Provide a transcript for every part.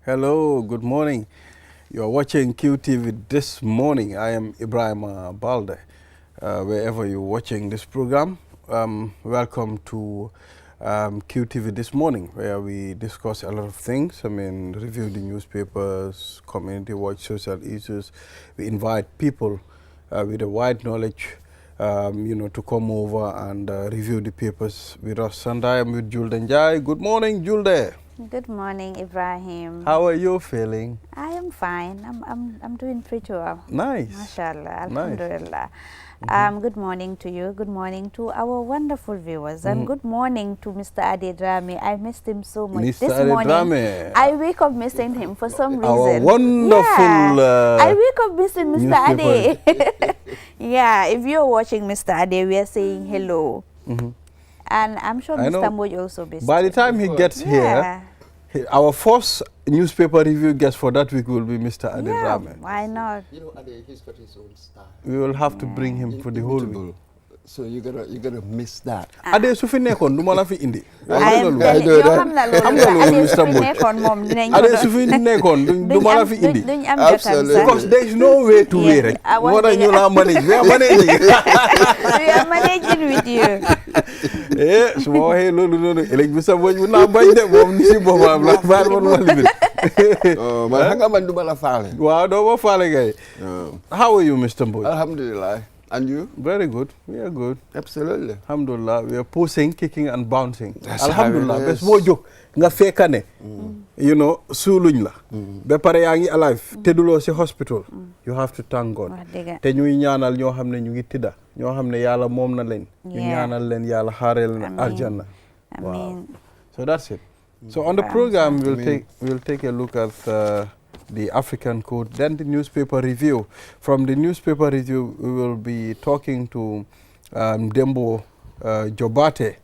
Hello, good morning. You are watching QTV this morning. I am Ibrahim Balde. Wherever you're watching this program, welcome to QTV this morning, where we discuss a lot of things. Review the newspapers, community watch, social issues. We invite people with a wide knowledge, to come over and review the papers with us. And I am with Julde Njai. Good morning, Julde. Good morning, Ibrahim. How are you feeling? I am fine. I'm doing pretty well. Nice. MashaAllah. Nice. Alhamdulillah. Good morning to you. Good morning to our wonderful viewers. And good morning to Mr. Adedrame. I missed him so much. Mr. This Adedrame. morning, I wake up missing him for some reason. Our wonderful I wake up missing Mr. Ade. Yeah, if you're watching Mr. Ade, we are saying hello. And I'm sure Mr. Moj also missed By the time he gets here, our first newspaper review guest for that week will be Mr. Adedrame. Yeah, why not? You know, Ade, he's got his own style. We will have to bring him for the whole week. So you're gonna miss that. Ade su fi nekkoon du ma la fi indi. Ade su fi nekkoon du ma la fi indi. Absolutely. Because there is no way to wait rek. Moo tax ñu la manage. We are managing. We are managing with you. Su ma waxee loolu noonu ëllëg bi sa boñ bu naa bañ de moom ni si boppam la baal man ma limit. Man xam nga man du ma la faale. Waaw doo ma faale kay. How are you, Mr. Mbodj? Alhamdulillah. And you? Very good. We are good. Absolutely. Alhamdulillah. We are pushing, kicking and bouncing. That's Alhamdulillah. how it Bes is. moo jóg nga fekkane. Suuluñ la. Ba pare yaa ngi alive. Tëdduloo si hospital. You have to thank God. Te ñuy ñaanal ñoo xam ne ñu ngi tidda. Ñoo xam ne yàlla moom na leen. ñu ñaanal leen yàlla xaareel na aljanna. Wow. So that's it. So on the program, we'll take a look at the African code, then the newspaper review. From the newspaper review, we will be talking to Dembo Jobate,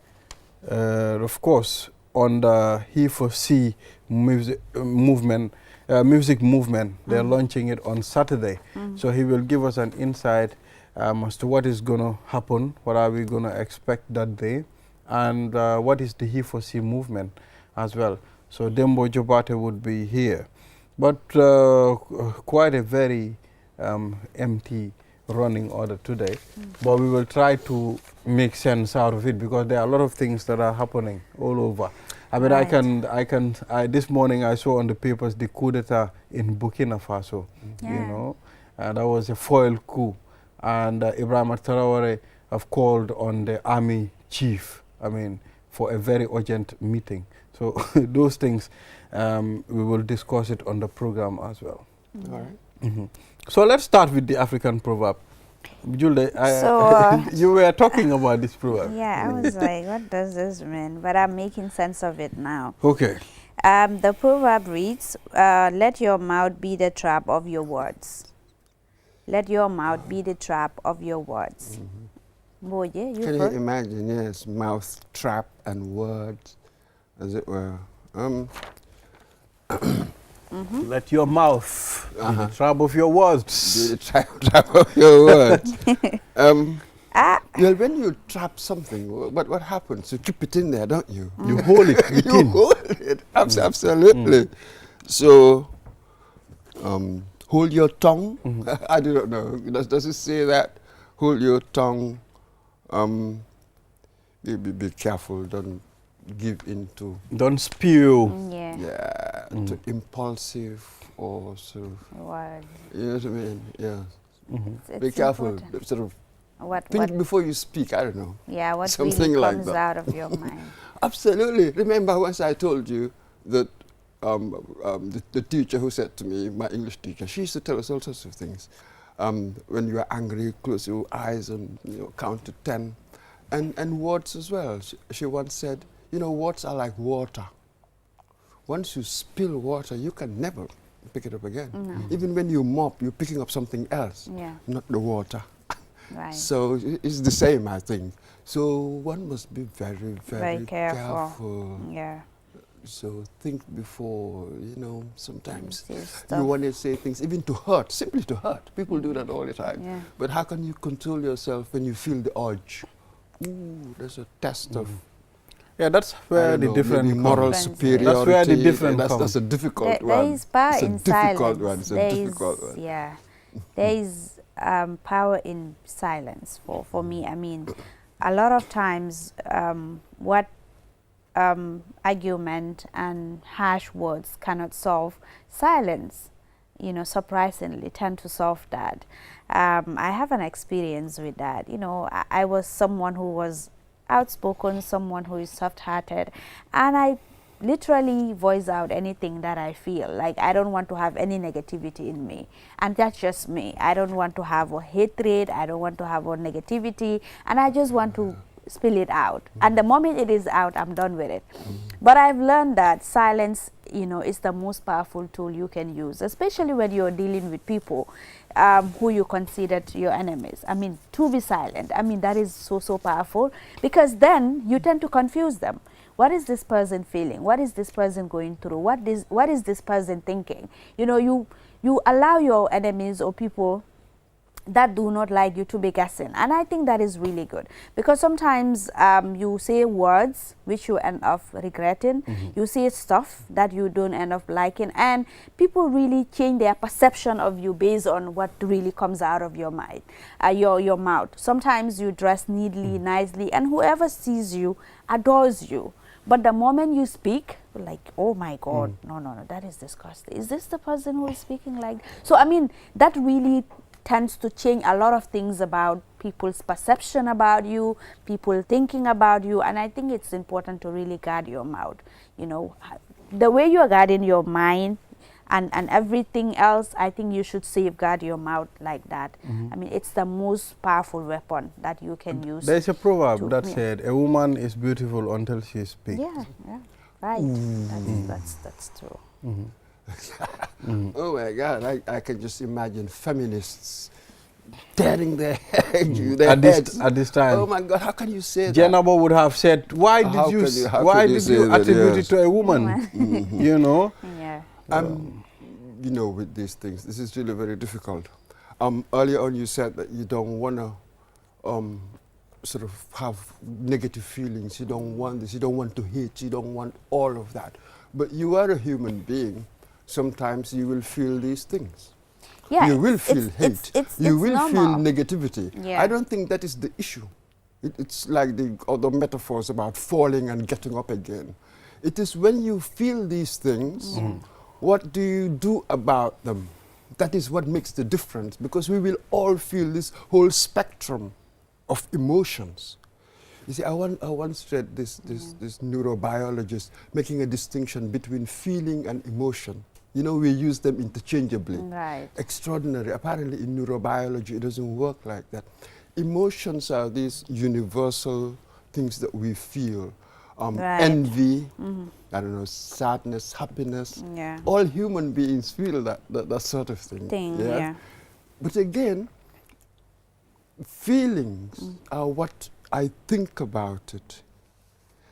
of course, on the He4C music movement. They're launching it on Saturday. So he will give us an insight as to what is going to happen, what are we going to expect that day, and what is the He4C movement as well. So Dembo Jobate would be here. But quite a very empty running order today. But we will try to make sense out of it because there are a lot of things that are happening all over. I mean, right. This morning I saw on the papers the coup d'etat in Burkina Faso, and that was a foil coup. And Ibrahim Traoré have called on the army chief, for a very urgent meeting. So those things, we will discuss it on the program as well. All right. So let's start with the African proverb. Julde, you were talking about this proverb. Yeah, I was like, what does this mean? But I'm making sense of it now. Okay. The proverb reads, let your mouth be the trap of your words. Let your mouth be the trap of your words. Boye, Can you imagine, yes, mouth, trap, and words, as it were. Let your mouth be the trap of your words. Be the trap of your words. When you trap something, what happens? You keep it in there, don't you? You hold it within. You hold it, absolutely. So, hold your tongue. I do not know. Does it say that? Hold your tongue. Be careful. Don't give in to. Don't spew. To impulsive or sort of. Words. You know what I mean? Yeah. It's be careful. important. Sort of. What before you speak. I don't know. Yeah, what Something really like comes that. out of your mind. Absolutely. Remember once I told you that the teacher who said to me, my English teacher, she used to tell us all sorts of things. When you are angry, close your eyes and count to 10. And words as well. She once said, words are like water. Once you spill water, you can never pick it up again. No. Even when you mop, you're picking up something else, not the water. Right. So it's the same, I think. So one must be very, very careful. Yeah. So think before, sometimes you want to say things even to hurt, simply to hurt. People do that all the time. Yeah. But how can you control yourself when you feel the urge? Ooh, there's a test of Yeah, that's where the different moral comes. superiority. That's where the different That's a difficult one. There is power it's a in difficult silence. one. It's a There difficult is, one. yeah, there is power in silence for me. I mean, a lot of times what argument and harsh words cannot solve, silence, you know, surprisingly tend to solve that. I have an experience with that. You know, I was someone who was outspoken, someone who is soft-hearted, and I literally voice out anything that I feel. Like, I don't want to have any negativity in me, and that's just me. I don't want to have a hatred, I don't want to have a negativity, and I just want to spill it out, and the moment it is out, I'm done with it. But I've learned that silence, you know, is the most powerful tool you can use, especially when you're dealing with people who you consider your enemies. I mean, to be silent, I mean, that is so powerful, because then you tend to confuse them. What is this person feeling? What is this person going through? What is this person thinking? You know, you allow your enemies or people that do not like you to be guessing, and I think that is really good, because sometimes you say words which you end up regretting. You say stuff that you don't end up liking, and people really change their perception of you based on what really comes out of your mind, your mouth. Sometimes you dress neatly, nicely, and whoever sees you adores you, but the moment you speak, like, oh my God, no, that is disgusting. Is this the person who is speaking like? So I mean, that really tends to change a lot of things about people's perception about you, people thinking about you, and I think it's important to really guard your mouth. You know, the way you are guarding your mind and everything else, I think you should safeguard your mouth like that. I mean, it's the most powerful weapon that you can use. There's a proverb that said, a woman is beautiful until she speaks. Yeah, right. That's true. Oh my God, I can just imagine feminists tearing their heads. At this time. Oh my God, how can you say that? Jenaba would have said, why did you attribute it to a woman? You know? Yeah. You know, with these things, this is really very difficult. Earlier on you said that you don't want to sort of have negative feelings. You don't want this, you don't want to hate, you don't want all of that. But you are a human being. Sometimes you will feel these things. Yeah, you will feel hate. You will feel negativity. Yeah. I don't think that is the issue. It's like the other metaphors about falling and getting up again. It is when you feel these things, what do you do about them? That is what makes the difference, because we will all feel this whole spectrum of emotions. You see, I once read this neurobiologist making a distinction between feeling and emotion. You know, we use them interchangeably. Right. Extraordinary. Apparently in neurobiology, it doesn't work like that. Emotions are these universal things that we feel. Envy, I don't know, sadness, happiness. Yeah. All human beings feel that sort of thing. Yeah. But again, feelings are what I think about it.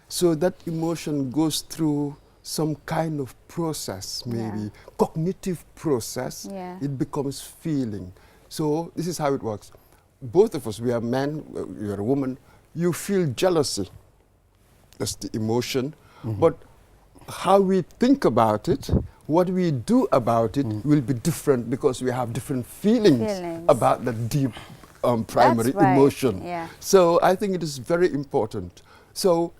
So that emotion goes through some kind of process, maybe cognitive process. It becomes feeling. So this is how it works. Both of us, we are men, you're a woman, you feel jealousy. That's the emotion. But how we think about it, what we do about it will be different, because we have different feelings. About the deep primary emotion. Yeah. So I think it is very important. So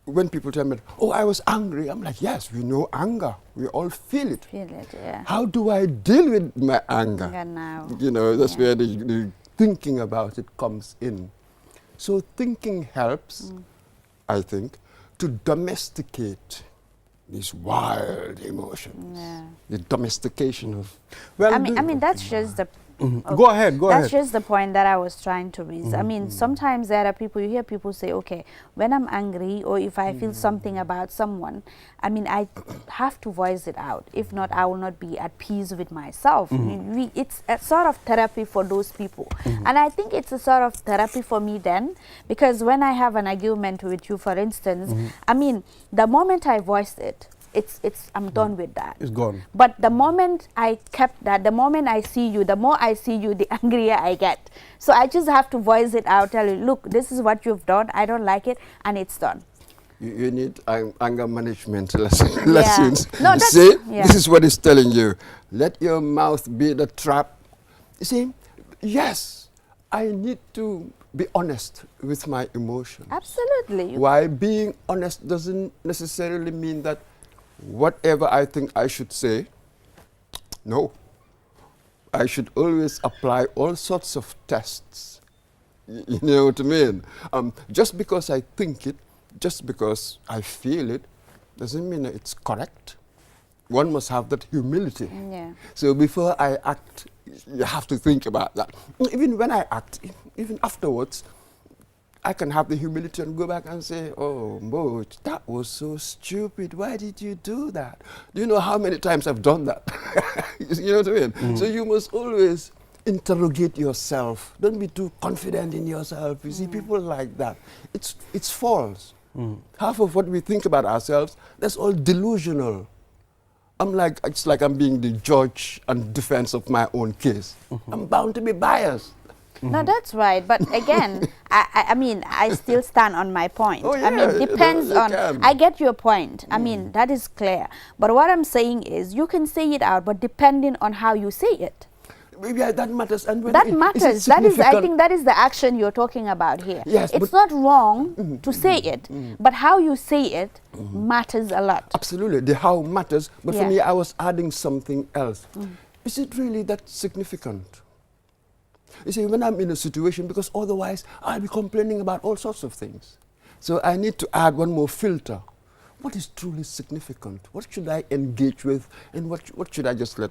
when people tell me, oh, I was angry, I'm like, yes, we know anger. We all feel it. Yeah. How do I deal with my anger? Now. You know, that's where the thinking about it comes in. So thinking helps, I think, to domesticate these wild emotions. Yeah. The domestication of... Well, I mean, that's just the... Go ahead. That's just the point that I was trying to raise. I mean, sometimes there are people, you hear people say, okay, when I'm angry or if I feel something about someone, I mean, I have to voice it out. If not, I will not be at peace with myself. It's a sort of therapy for those people. And I think it's a sort of therapy for me then, because when I have an argument with you, for instance, I mean, the moment I voiced it, I'm done with that. It's gone. But the moment I kept that, the moment I see you, the more I see you, the angrier I get. So I just have to voice it out, tell you, look, this is what you've done, I don't like it, and it's done. You need anger management lessons. No, See, this is what it's telling you. Let your mouth be the trap. You see, yes, I need to be honest with my emotions. Absolutely. Why being honest doesn't necessarily mean that whatever I think I should say, no. I should always apply all sorts of tests. You know what I mean? Just because I think it, just because I feel it, doesn't mean that it's correct. One must have that humility. Yeah. So before I act, you have to think about that. Even when I act, even afterwards, I can have the humility and go back and say, oh, Mo, that was so stupid. Why did you do that? Do you know how many times I've done that? You know what I mean? So you must always interrogate yourself. Don't be too confident in yourself. You see, people like that. It's false. Half of what we think about ourselves, that's all delusional. It's like I'm being the judge and defense of my own case. I'm bound to be biased. No, that's right. But again, I mean, I still stand on my point. Oh, yeah, I mean, depends on. I get your point. I mean, that is clear. But what I'm saying is, you can say it out, but depending on how you say it. Yeah, that matters. And when that matters. That is, I think, that is the action you're talking about here. Yes, it's not wrong to say it, but how you say it matters a lot. Absolutely, the how matters. But for me, I was adding something else. Is it really that significant? You see, when I'm in a situation, because otherwise I'll be complaining about all sorts of things. So I need to add one more filter. What is truly significant? What should I engage with, and what should I just let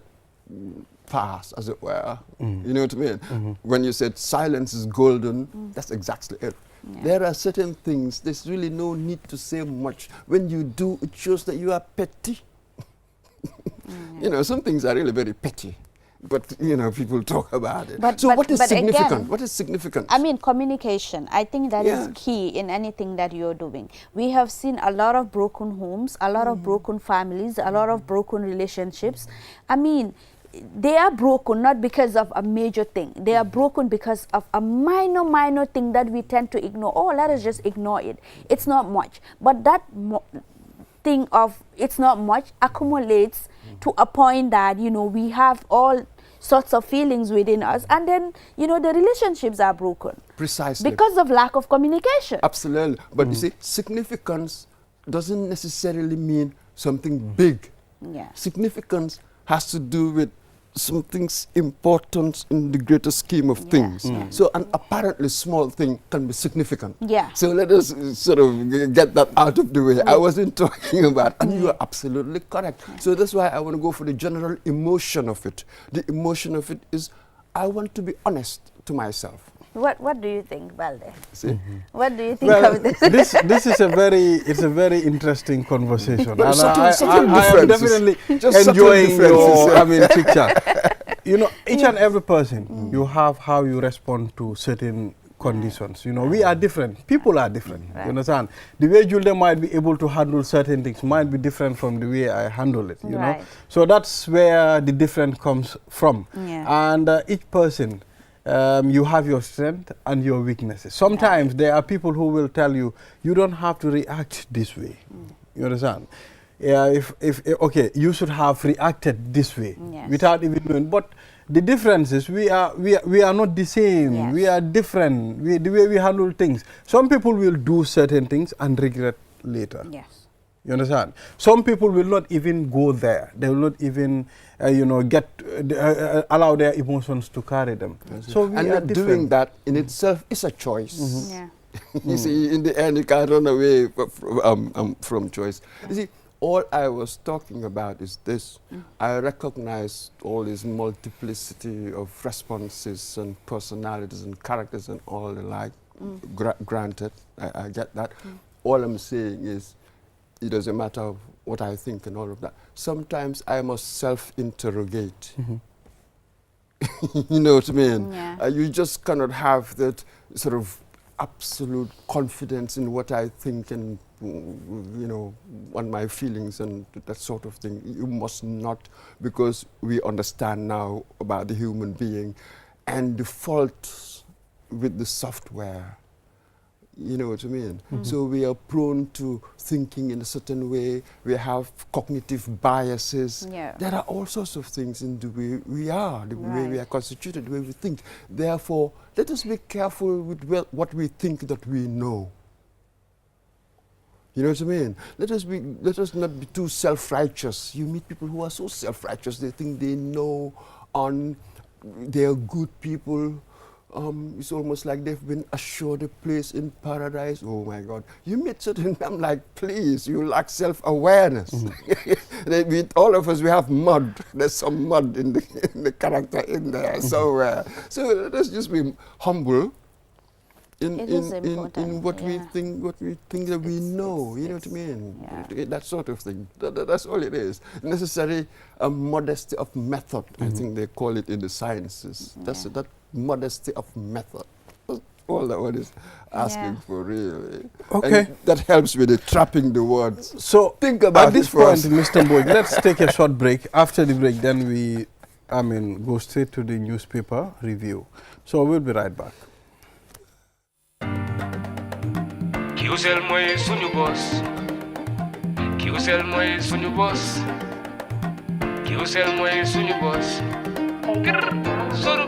pass, as it were? You know what I mean? When you said silence is golden, that's exactly it. Yeah. There are certain things, there's really no need to say much. When you do, it shows that you are petty. You know, some things are really very petty. But, you know, people talk about it. So what is significant? Again, what is significant? I mean, communication. I think that is key in anything that you're doing. We have seen a lot of broken homes, a lot of broken families, a lot of broken relationships. I mean, they are broken not because of a major thing. They are broken because of a minor thing that we tend to ignore. Oh, let us just ignore it. It's not much. But that thing of it's not much accumulates to a point that, you know, we have all sorts of feelings within us, and then, you know, the relationships are broken. Precisely. Because of lack of communication. Absolutely. But you see, significance doesn't necessarily mean something big. Yeah. Significance has to do with something's importance in the greater scheme of things. So an apparently small thing can be significant. Yeah. So let us sort of get that out of the way. I wasn't talking about, and you are absolutely correct. So that's why I want to go for the general emotion of it. The emotion of it is, I want to be honest to myself. What do you think, Balde? What do you think Well, of this? This is a very interesting conversation. But and I am definitely enjoying your chit chat. You know, each and every person, you have how you respond to certain conditions. You know, we are different. People are different. You understand? The way Julde might be able to handle certain things might be different from the way I handle it. You know, so that's where the difference comes from. And each person. You have your strength and your weaknesses. Sometimes there are people who will tell you, you don't have to react this way. You understand? Okay, you should have reacted this way without even knowing. But the difference is we are not the same. We are different. The way we handle things. Some people will do certain things and regret later. You understand? Some people will not even go there. They will not even, you know, allow their emotions to carry them. So we are doing that in itself is a choice. You see, in the end, you can't run away from choice. You see, all I was talking about is this. I recognize all this multiplicity of responses and personalities and characters and all the like. Granted, I get that. All I'm saying is, it doesn't matter what I think and all of that. Sometimes I must self-interrogate. You know what I mean? You just cannot have that sort of absolute confidence in what I think and, you know, on my feelings and that sort of thing. You must not, because we understand now about the human being and the faults with the software. You know what I mean? So we are prone to thinking in a certain way. We have cognitive biases. Yeah. There are all sorts of things in the way we are, the way we Right. are constituted, the way we think. Therefore, let us be careful with what we think that we know. You know what I mean? Let us not be too self-righteous. You meet people who are so self-righteous, they think they know, they are good people. It's almost like they've been assured a place in paradise. Oh my God. You meet certain, I'm like, please, you lack self-awareness. With all of us, we have mud. There's some mud in the character in there somewhere. So let us just be humble in what we think that we know. You know what I mean? Yeah. That sort of thing. That's all it is. Necessary modesty of method. I think they call it in the sciences. That's that modesty of method. That's all that one is asking for, really. Okay. And that helps with the trapping the words. So think about at this it point, first. Mr. Boyd, let's take a short break. After the break, then we, go straight to the newspaper review. So we'll be right back. Qcell mooy suñu boss. Qcell mooy suñu boss. Qcell mooy suñu boss. Soro.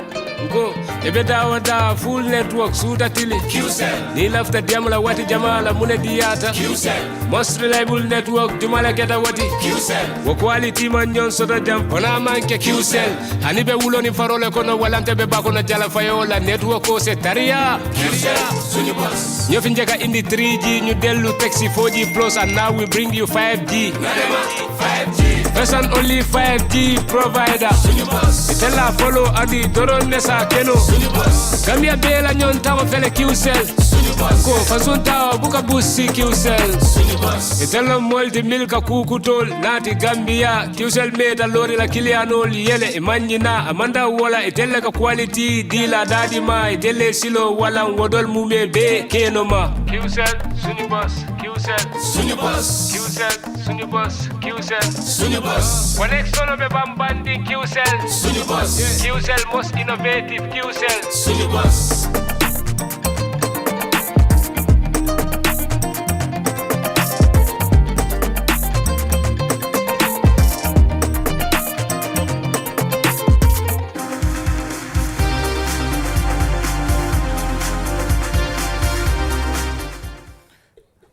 Go, ebe dawa full network suta tili. Qcell. Ni lafta diamla wati jamala mune diata. Qcell. Most reliable network jumala geta wati. Qcell. Wo quality man nyon soto jam ona manke Qcell. Hani be wuloni farole kono walante be bako na jala fayola network ko se taria. Qcell suñu boss. Ño fi njeka indi 3G ñu delu taxi 4G plus and now we bring you 5G. 5G. First and only 5G provider. Suñu boss. Itella follow adi doron nesa keno. Suñu boss. Gambia bela nyon tawo fele Qcell. Suñu boss. Ko fasunta buka busi Qcell. Suñu boss. Itella molti milka kukutol nati Gambia. Qcell meta lori la kiliano yele imanjina amanda wala itella ka quality dila dadi ma itelle silo wala wodol mume be keno ma. Qcell suñu boss. Qcell suñu boss. Qcell suñu boss. Qcell suñu boss. Connection be bambandi Qcell suñu boss. Qcell most innovative Qcell suñu boss.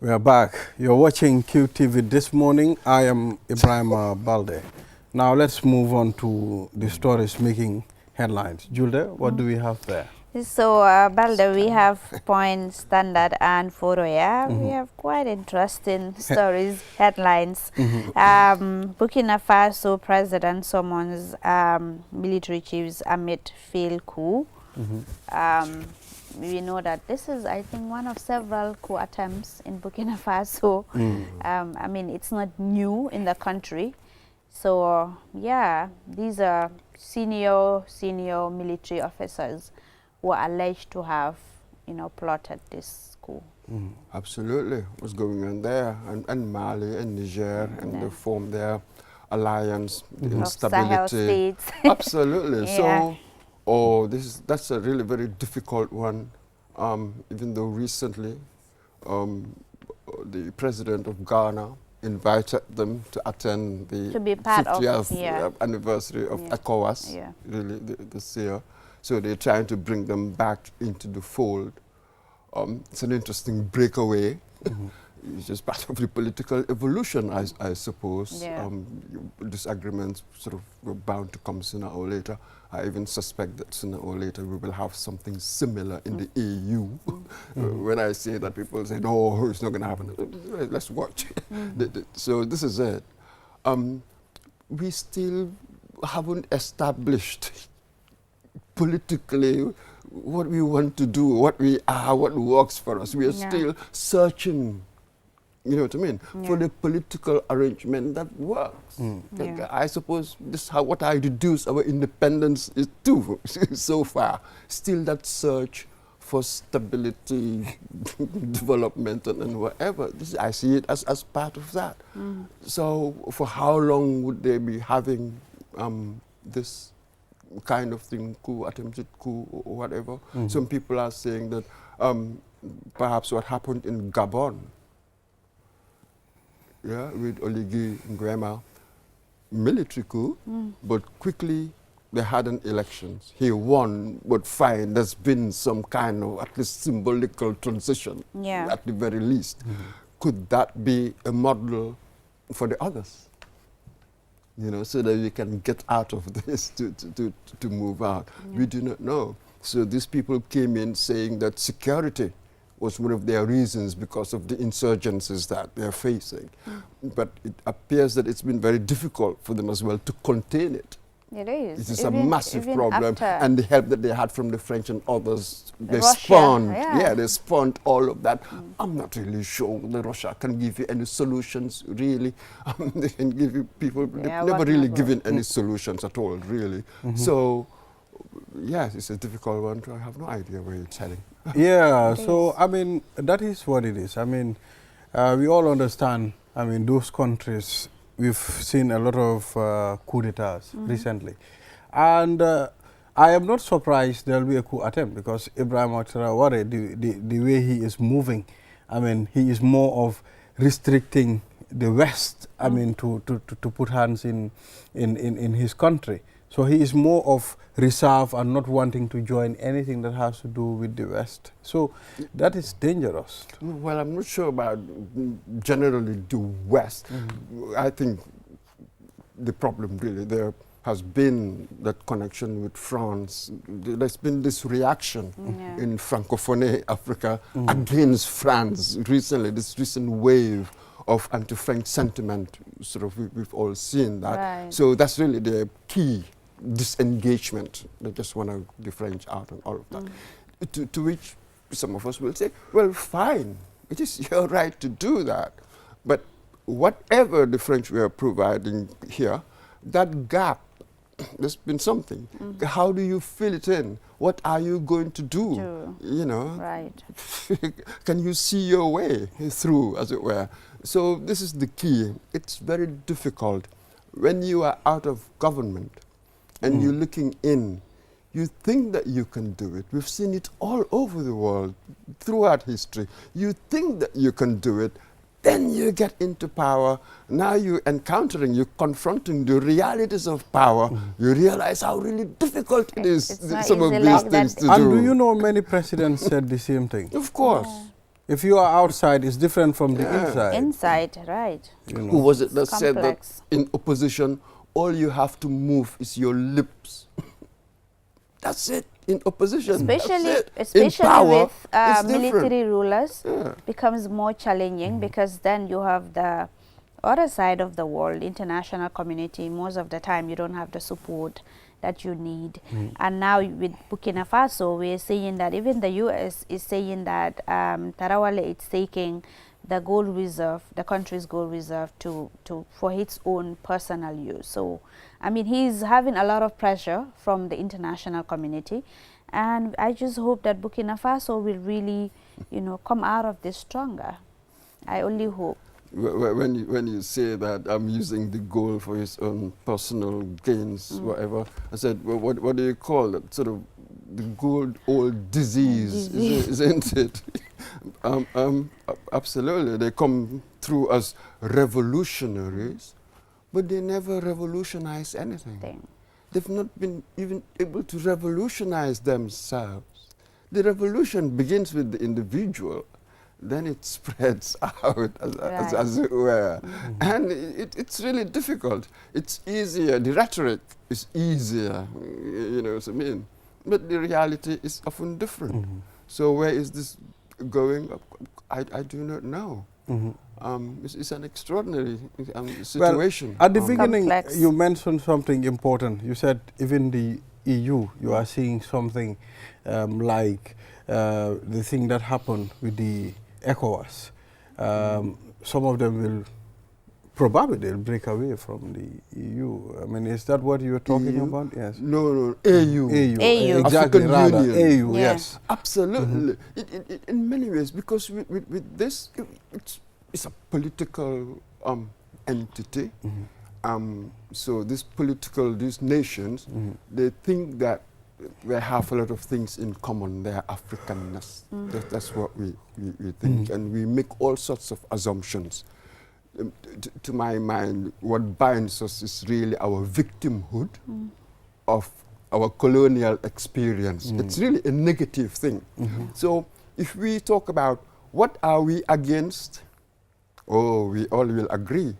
We are back. You're watching QTV this morning. I am Ibrahim Balde. Now let's move on to the stories making headlines. Julde, what do we have there? So, Balde, we have Point, Standard, and Foroya. We have quite interesting stories, headlines. Burkina Faso president summons military chiefs amid failed coup. We know that this is, I think, one of several coup attempts in Burkina Faso. I mean, it's not new in the country. So, yeah, these are senior military officers who are alleged to have, plotted this coup. Absolutely. What's going on there? And Mali and Niger, and they form their alliance, the instability. Sahel states. Absolutely. Yeah. So, that's a really very difficult one. Even though recently, the president of Ghana invited them to attend the 50th anniversary of ECOWAS, really this year. So they're trying to bring them back into the fold. It's an interesting breakaway. It's just part of the political evolution, I suppose. Yeah. Disagreements sort of were bound to come sooner or later. I even suspect that sooner or later we will have something similar in the EU. When I say that, people say, no, it's not going to happen. Let's watch. So this is it. We still haven't established politically what we want to do, what we are, what works for us. We are still searching, you know what I mean, for the political arrangement that works. I suppose this is what I deduce our independence is too, so far. Still that search for stability, development, and whatever. I see it as part of that. So for how long would they be having this kind of thing, coup, attempted coup, or whatever? Some people are saying that perhaps what happened in Gabon, with Oligui Nguema, military coup, but quickly they had an elections. He won, but fine, there's been some kind of at least symbolical transition, at the very least. Could that be a model for the others? So that we can get out of this to move out. We do not know. So these people came in saying that security was one of their reasons because of the insurgencies that they're facing. But it appears that it's been very difficult for them as well to contain it. It is. It is a massive problem, and the help that they had from the French and others, they Russia, spawned, yeah. they spawned all of that. I'm not really sure that Russia can give you any solutions, really. They can give you people, they've never really given any solutions at all, really. So, yes, it's a difficult one. I have no idea where it's heading. Yeah, so, I mean, that is what it is. I mean, we all understand, I mean, those countries, we've seen a lot of coup d'etats recently. And I am not surprised there will be a coup attempt because Ibrahim Traoré, the way he is moving, I mean, he is more of restricting the West, I mean, to put hands in his country. So he is more of reserve and not wanting to join anything that has to do with the West. So that is dangerous. Well, I'm not sure about generally the West. I think the problem really there has been that connection with France. There's been this reaction in Francophone Africa against France recently, this recent wave of anti-French sentiment. Sort of, we've all seen that. Right. So that's really the key disengagement. They just want to the French out and all of that. To which some of us will say, well, fine, it is your right to do that. But whatever the French were providing here, that gap, there's been something. How do you fill it in? What are you going to do? You know, right. Can you see your way through, as it were? So this is the key. It's very difficult when you are out of government and you're looking in. You think that you can do it. We've seen it all over the world, throughout history. You think that you can do it, then you get into power. Now you're you're confronting the realities of power. You realize how really difficult it is, some of these things to do. And do you know many presidents said the same thing? Of course. Yeah. If you are outside, it's different from the inside. Inside, right. You know. Who was it that It's said that complex. in opposition, all you have to move is your lips? That's it. In opposition, Especially that's it. In power, with it's military different. rulers, Yeah. becomes more challenging because then you have the other side of the world, international community. Most of the time you don't have the support that you need. And now with Burkina Faso, we're seeing that even the US is saying that Tarawale is taking the gold reserve, the country's gold reserve, for its own personal use. So, I mean, he's having a lot of pressure from the international community, and I just hope that Burkina Faso will really, come out of this stronger. I only hope. When you say that I'm using the gold for his own personal gains, whatever, I said, well, what do you call it? Sort of the gold old disease. Isn't it? Absolutely. They come through as revolutionaries, but they never revolutionize anything. They've not been even able to revolutionize themselves. The revolution begins with the individual. Then it spreads out, as it were. And it's really difficult. It's easier. The rhetoric is easier, you know what I mean? But the reality is often different. So where is this going? I do not know. It's an extraordinary situation. Well, at the beginning, Complex. you mentioned something important. You said even the EU, you are seeing something like the thing that happened with the ECOWAS. Some of them will probably they'll break away from the EU. I mean, is that what you were talking about? Yes. No, AU. AU. Exactly, African rather. Union. AU, Yeah. yes. Absolutely. In many ways, because with this, it's a political entity. So these nations, they think that we have a lot of things in common. They are Africanness. That's what we think. And we make all sorts of assumptions. To my mind, what binds us is really our victimhood of our colonial experience. It's really a negative thing. So if we talk about what are we against, we all will agree.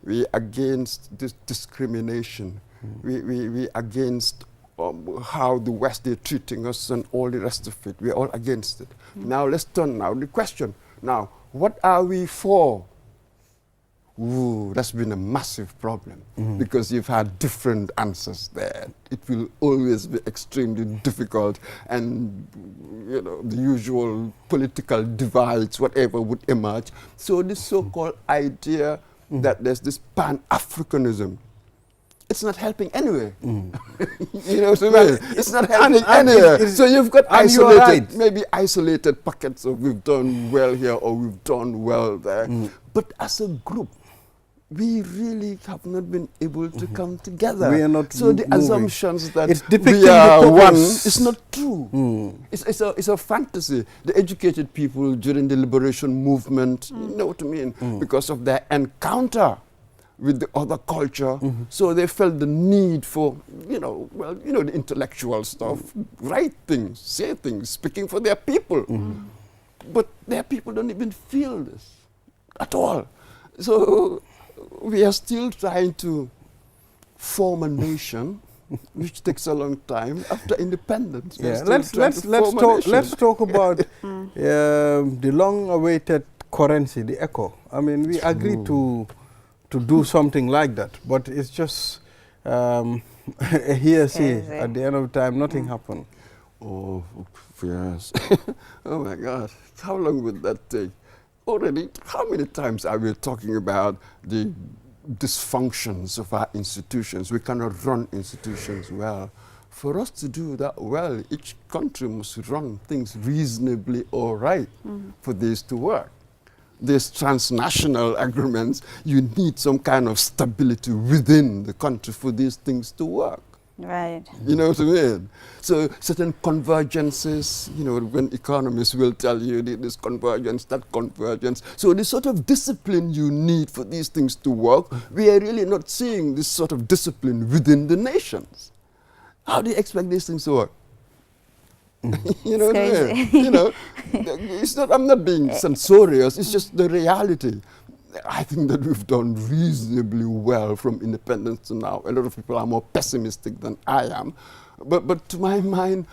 We against this discrimination. We against how the West is treating us and all the rest of it. We're all against it. Now let's turn now the question. Now, what are we for? Ooh, that's been a massive problem because you've had different answers there. It will always be extremely difficult, and the usual political divides, whatever would emerge. So this so-called idea that there's this Pan-Africanism, it's not helping anyway. You know what I mean? It's not helping anywhere. So you've got isolated, maybe isolated pockets of we've done well here or we've done well there. But as a group, we really have not been able to come together. We are not so the assumptions that we are one is not true. It's a fantasy. The educated people during the liberation movement, you know what I mean, because of their encounter with the other culture, so they felt the need for, the intellectual stuff, write things, say things, speaking for their people. But their people don't even feel this at all. So we are still trying to form a nation, which takes a long time after independence. Yeah, let's talk about the long-awaited currency, the ECO. I mean, we agreed to do something like that, but it's just a hearsay. At the end of the time, nothing happened. Oh, yes. Oh my God, how long would that take? Already, how many times are we talking about the dysfunctions of our institutions? We cannot run institutions well. For us to do that well, each country must run things reasonably all right for this to work. These transnational agreements, you need some kind of stability within the country for these things to work. Right. You know what I mean? So certain convergences, when economists will tell you this convergence, that convergence. So the sort of discipline you need for these things to work, we are really not seeing this sort of discipline within the nations. How do you expect these things to work? You know what I mean? It's not, I'm not being censorious, it's just the reality. I think that we've done reasonably well from independence to now. A lot of people are more pessimistic than I am. But to my mind,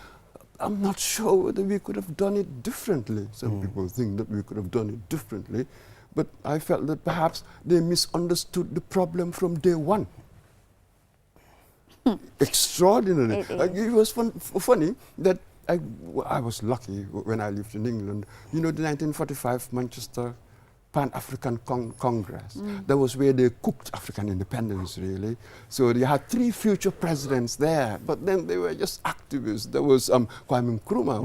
I'm not sure whether we could have done it differently. Some people think that we could have done it differently. But I felt that perhaps they misunderstood the problem from day one. Extraordinary. It was funny that I was lucky when I lived in England. The 1945 Manchester Pan-African Congress. That was where they cooked African independence, really. So they had 3 future presidents there, but then they were just activists. There was Kwame Nkrumah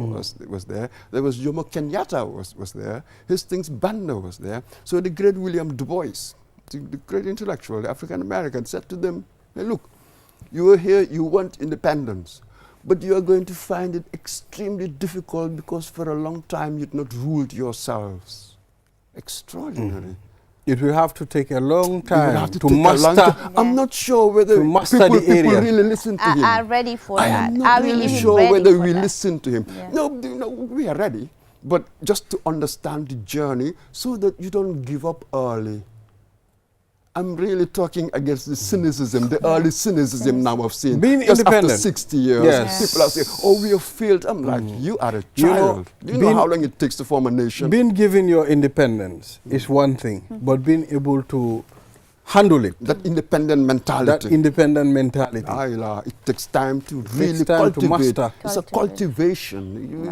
was there. There was Jomo Kenyatta was there. Hastings Banda was there. So the great William Du Bois, the great intellectual, the African-American, said to them, hey, look, you are here, you want independence, but you are going to find it extremely difficult because for a long time you've not ruled yourselves. Extraordinary. It will have to take a long time to master. I'm not sure whether people really listen to him. Are ready for that. I'm not really sure whether we listen to him. Yeah. No, we are ready, but just to understand the journey so that you don't give up early. I'm really talking against the cynicism, the early cynicism now I've seen. Being just independent. After 60 years, people are saying, oh, we have failed. I'm like, you are a child. Do you know how long it takes to form a nation? Being given your independence is one thing, but being able to handle it. That independent mentality. It takes time to really cultivate. It's a cultivation.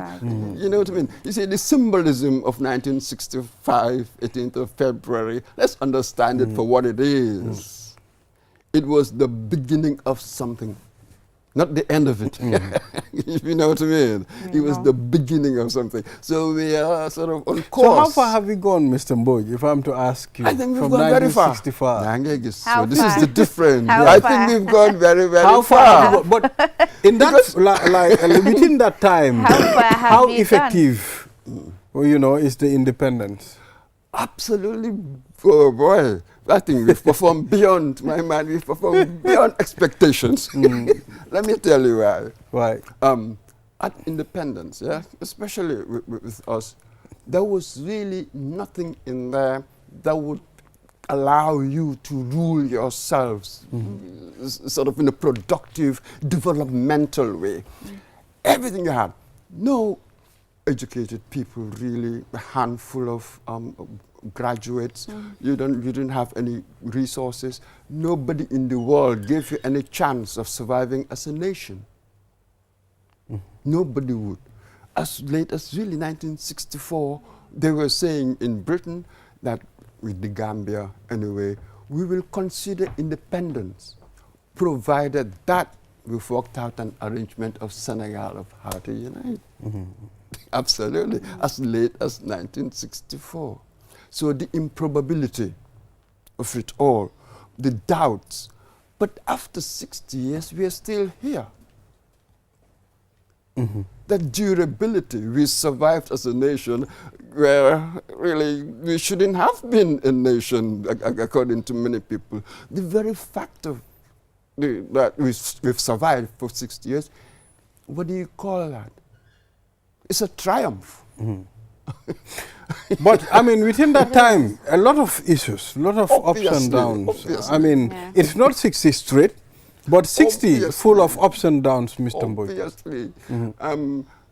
You know what I mean? You see, the symbolism of 1965, 18th of February, let's understand it for what it is. It was the beginning of something. Not the end of it. You know what I mean? It was the beginning of something. So we are sort of on course. So how far have we gone, Mr. Mboj, if I'm to ask you? I think we've from gone very far. So this is the difference. How I think we've gone very, very far. far. But In that, within that time, how effective, is the independence? Absolutely, oh boy. I think we've performed beyond my mind. We've performed beyond expectations. Let me tell you why. Why? At independence, especially with us, there was really nothing in there that would allow you to rule yourselves sort of in a productive, developmental way. Everything you had. No educated people, really, a handful of graduates. You didn't have any resources. Nobody in the world gave you any chance of surviving as a nation. Nobody would. As late as really 1964, they were saying in Britain that with the Gambia, anyway, we will consider independence, provided that we've worked out an arrangement of Senegal of how to unite. Absolutely, as late as 1964. So the improbability of it all, the doubts, but after 60 years, we are still here. That durability, we survived as a nation where really we shouldn't have been a nation, according to many people. The very fact of that we've survived for 60 years, what do you call that? It's a triumph. But, I mean, within that time, a lot of issues, a lot of ups and downs. Obviously. I mean, it's not 60 straight, but 60 full of ups and downs, Mr. Mboj. Obviously.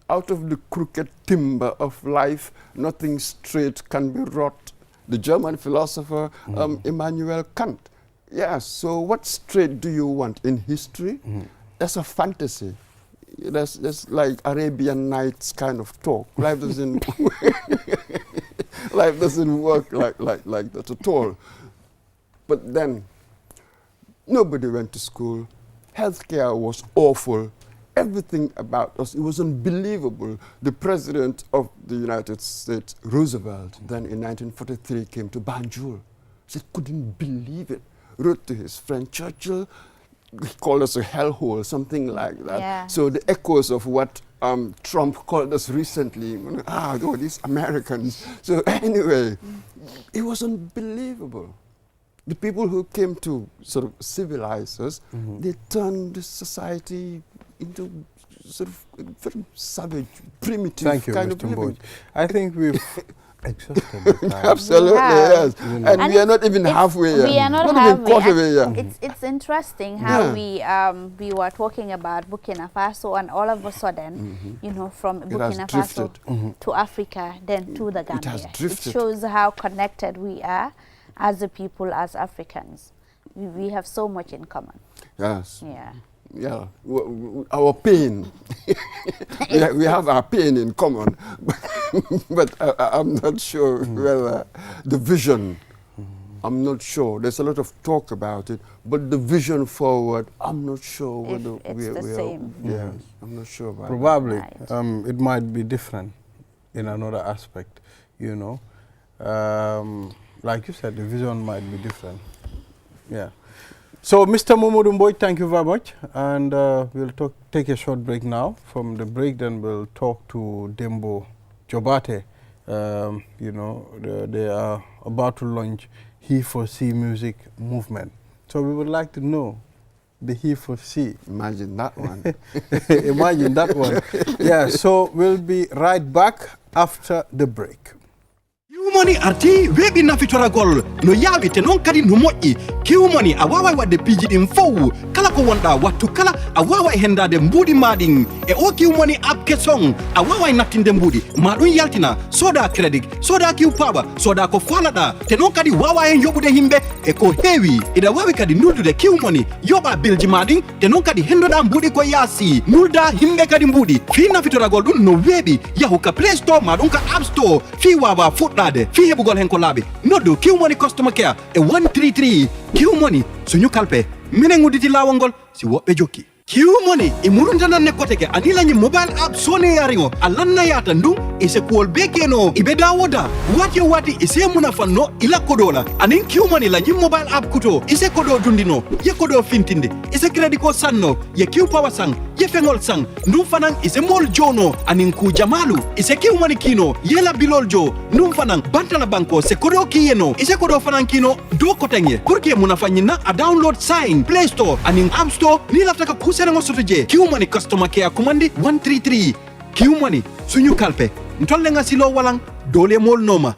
Out of the crooked timber of life, nothing straight can be wrought. The German philosopher Immanuel Kant. Yes, so what straight do you want in history? That's a fantasy. That's like Arabian Nights kind of talk. Life doesn't life doesn't work like that at all. But then nobody went to school. Healthcare was awful. Everything about us, it was unbelievable. The president of the United States, Roosevelt, then in 1943 came to Banjul. He couldn't believe it. Wrote to his friend Churchill. He called us a hellhole, something like that. Yeah. So the echoes of what Trump called us recently, these Americans. So anyway, it was unbelievable. The people who came to sort of civilize us, they turned the society into sort of very savage, primitive kind of living. I think we've exhausted the time. Absolutely, yes. And we are not even halfway yet. We are not even quarter way yet. It's interesting how we were talking about Burkina Faso, and all of a sudden, from Burkina Faso to Africa, then to the Gambia. It shows how connected we are as a people, as Africans. We have so much in common. Yes. Yeah. Yeah, our pain. we have our pain in common, but I'm not sure whether the vision, I'm not sure. There's a lot of talk about it, but the vision forward, I'm not sure whether it's the same. Yes, I'm not sure about Probably. Right. It might be different in another aspect, like you said, the vision might be different. Yeah. So, Mr. Momodou Mboj, thank you very much. And we'll take a short break now. From the break, then we'll talk to Dembo Jobate. They are about to launch He4C music movement. So we would like to know the He4C. Imagine that one. Imagine that one. Yeah, so we'll be right back after the break. Kiwmoni arti webi na fitora gol no yawi te non kadi no moƴƴi Kiwmoni a wawa wadde piiji ɗin fow kala ko wonɗa wattu kala a wawa hendade mbuuɗi maɗin e o Kiwmoni app kesong a wawa nattinde mbuuɗi ma ɗum yaltina soda credit soda kiw paba soda ko falaɗa te non kadi wawa hen yoɓude himɓe e ko heewi ida wawi kadi nuldude Kiwmoni yoɓa bilji maɗin te non kadi hendoɗa mbuuɗi ko yaasi nulda himɓe kadi mbuuɗi fi nafitoragol ɗum no weeɓi yahu ka play store ma ɗum ka app store fi wawa fuɗɗade fi heɓugol hen ko laaɓi noddu Kiwmoni customer care e 133 Kiwmoni suñu kalpe minen udditi lawol ngol si woɓɓe jokki Q Money imurundana nekoteke anila nyi mobile app sone yaringo alanna yata ndung ise kuol bekeno ibeda woda wati ise munafanno ila kodola anin Q Money la nyi mobile app kuto ise kodo dundino ye kodo fintinde ise credit ko sanno ye Q power sang ye fengol sang ndum fanan ise mol jono anin ku jamalu ise Q Money kino yela bilol jo ndum fanan bantala banko se kodo kiyeno ise kodo fanan kino do kotenye kurke munafanyina a download sign Play Store anin App Store ni laftaka kusena ngosotoje Q Money customer care kumandi 133 Q Money sunyu kalpe ntolle nga silo walang dole mol noma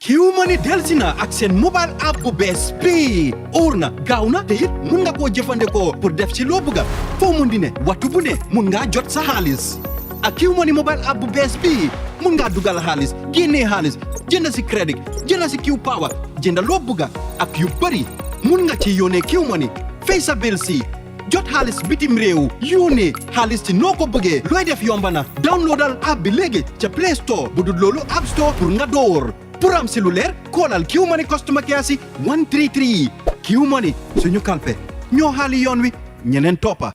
Q Money delsina ak sen mobile app bu bes bi orna gawna te yit mun nga ko jëfande ko pour def ci lo buga fo mun dine watu bu ne mun nga jot sa halis ak Q Money mobile app bu bes bi mun nga dugal halis génné halis jënd ci credit jënd ci Q power jënd lo buga ak yu bari mun nga ci yone Q Money fay sa bill si jot halis bitim réew yónnee halis ci noo ko bëggee looy def yombana downloadal app bi léegi ca Play Store bu dul loolu App Store pour nga door pour am si lu leer koolal Q Money customer care si 133 Q Money suñu kalpe ñoo xaali yoon wi ñeneen toppa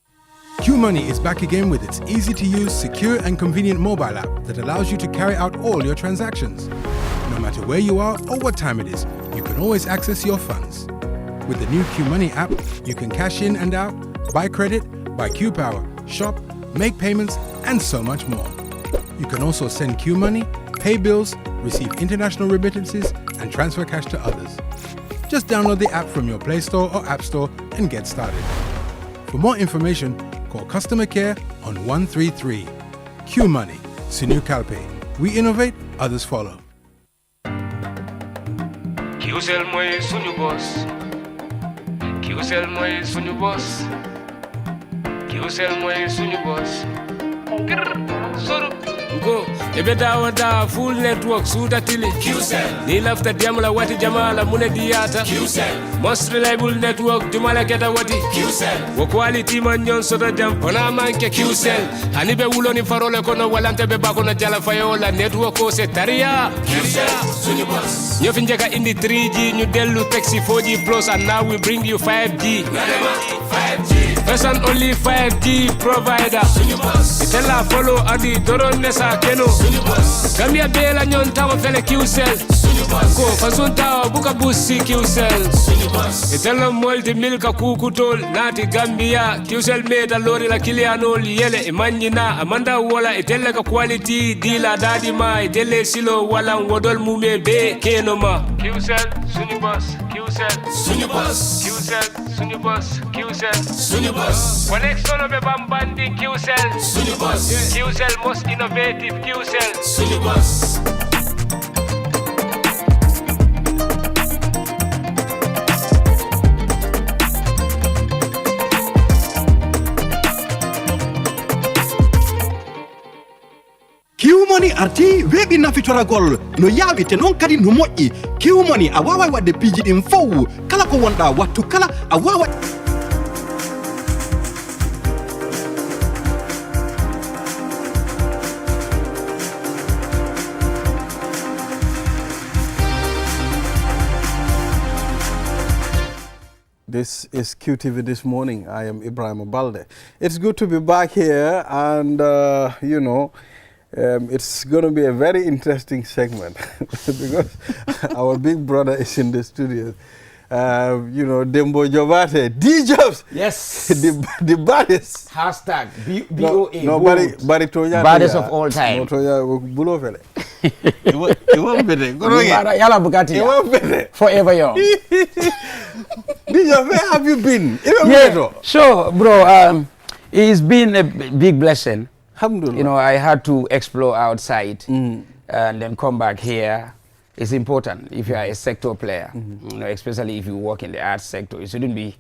Q Money is back again with its easy-to-use, secure and convenient mobile app that allows you to carry out all your transactions. No matter where you are or what time it is, you can always access your funds. With the new Q Money app, you can cash in and out, buy credit, buy Q Power, shop, make payments, and so much more. You can also send Q Money, pay bills, receive international remittances, and transfer cash to others. Just download the app from your Play Store or App Store and get started. For more information, call customer care on 133. Q Money, Sinu Kalpe. We innovate, others follow. Kiusel moy suñu boss. Kiusel moy suñu boss. Kiusel moy suñu boss. Soro go ebe dawa full network suda tili Kiusel ni lafta diamla wati jamala mune diata Kiusel most reliable network jumala keta wati Kiusel wo quality man nyon soto jam ona manke Kiusel hanibe wuloni farole kono walante be bako na jala fayola network ko se taria Kiusel suñu boss ñu fi njeka indi 3G ñu delu taxi 4G plus and now we bring you 5G 5G first and only 5G provider suñu boss itela follow adi doron nesa keno suñu boss Gambia bela nyon tawo fele Kiusel suñu boss ko fasunta buka busi Kiusel suñu boss itela molti milka kukutol nati Gambia Kiusel meta lori la kiliano yele imanyina amanda wala itela ka quality dila dadi ma itele silo wala wodol mume be keno ma Kiusel suñu boss Kiusel suñu boss Kiusel suñu boss Kiusel suñu boss connection be bambandi Kiusel suñu boss Kiusel most innovative Kiusel suñu boss Q Money arti webi na fitora gol no yawi te non kadi no moƴƴi Q Money a wawa wadde piiji ɗin fow kala ko wonɗa wattu kala a wawa This is QTV This Morning. I am Ibrahim Balde. It's good to be back here, and you know, it's going to be a very interesting segment because our big brother is in the studio. You know, Dembo Jovate, D-Jobs. Yes. The baddest. Hashtag BOA. No, baddest of all time. Forever young. D-Jobs, where have you been? Yeah, sure, bro. It's been a big blessing. Alhamdulillah. You know, I had to explore outside and then come back here. It's important if you are a sector player, you know, especially if you work in the arts sector. You shouldn't be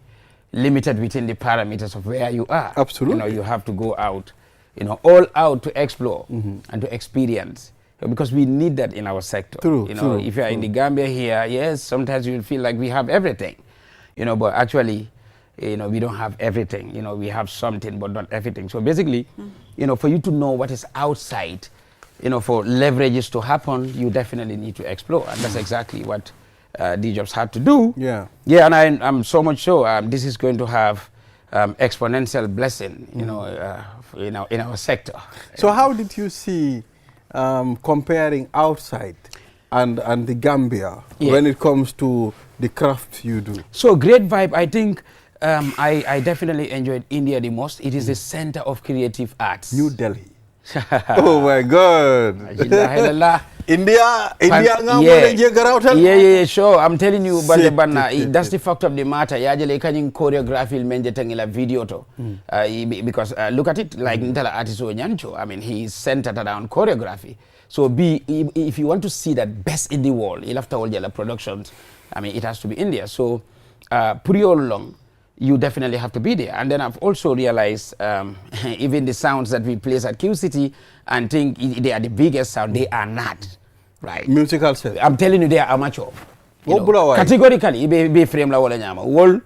limited within the parameters of where you are. Absolutely. You know, you have to go out, you know, all out to explore and to experience, because we need that in our sector. True, you know, if you are in the Gambia here, yes, sometimes you feel like we have everything, you know, but actually, you know, we don't have everything. You know, we have something, but not everything. So basically, you know, for you to know what is outside, you know, for leverages to happen, you definitely need to explore. And that's exactly what D-Jobs had to do. Yeah. Yeah, and I'm so much sure this is going to have exponential blessing, you know, in our sector. So how did you see comparing outside and the Gambia when it comes to the craft you do? So great vibe. I think I definitely enjoyed India the most. It is the center of creative arts. New Delhi. Oh my God. India, yeah, sure. I'm telling you, that's the fact of the matter. Yajale kanying choreography menje tangila video to, because look at it, like Ntala artist Nyancho. I mean, he's centered around choreography. So if you want to see that best in the world, you'll have to all the productions. I mean, it has to be India. So pretty all along, you definitely have to be there. And then I've also realized even the sounds that we place at Q City and think they are the biggest sound, they are not. Right. Musical set. I'm telling you, they are amateur. Categorically, be frame la wala nyama. Wall,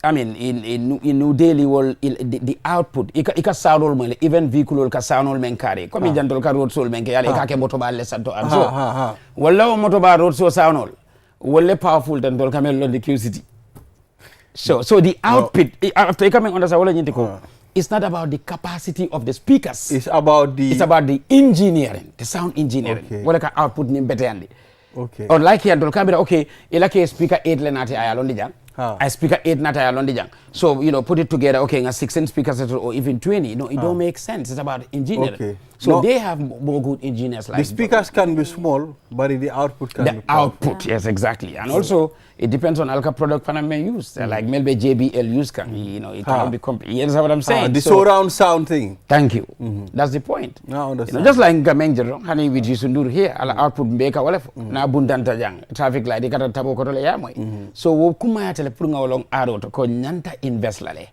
I mean, in New Delhi, wall the output. Ika sound all mele, even vehicle ka sound all menkare. Come in jantol ka road soul menke yale ika ke motoba le santo abso. Walla motoba road so sound all. Walla powerful than tol kamel on the Q City. So the output after coming under wala nyintiko. It's not about the capacity of the speakers. It's about the engineering, the sound engineering. Okay. What like output ni better andi. Okay. Unlike here, okay, ilake speaker 8 le nati ayalondi jang. I speaker 8 nati ayalondi jang. So, you know, put it together, okay, 16 speakers or even 20. No, it don't make sense. It's about engineering. Okay. So they have more good engineers like the speakers can be small, but the output can be the output, yes, exactly. And also, it depends on alka product pan may use. Like maybe JBL use can, you know, it cannot be complete. You understand what I'm saying? The surround sound thing. Thank you. That's the point. Now understand. You know, just like Gamenjero, honey, which is Sundur here, ala output mbeka wale na bundanta jang traffic light ikata tabo kotole yamoy. So wo kuma ya telepurunga along aro to ko nyanta invest lale.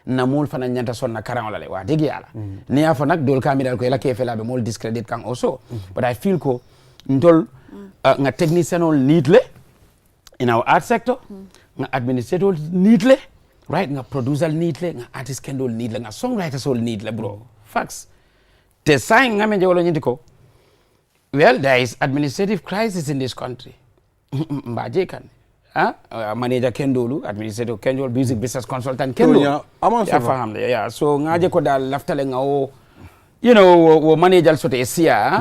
Na mol fana nyanta sonna karan lale wa digi ala. Ni afa nak dol kamera ko ela ke fela be mol discredit kan also. But I feel ko ndol nga technician ol needle in our art sector, nga administrator needle, right? Nga producer needle, nga artist kendol needle, nga songwriters all needle, bro. Facts. The sign nga menje wala nyintiko. Well, there is administrative crisis in this country. Mbaje kan. Manager Kendolu, administrator Kendol, music business consultant Kendolu. Yeah, so ngaje ko dal laftale nga o, you know, managers sote esia,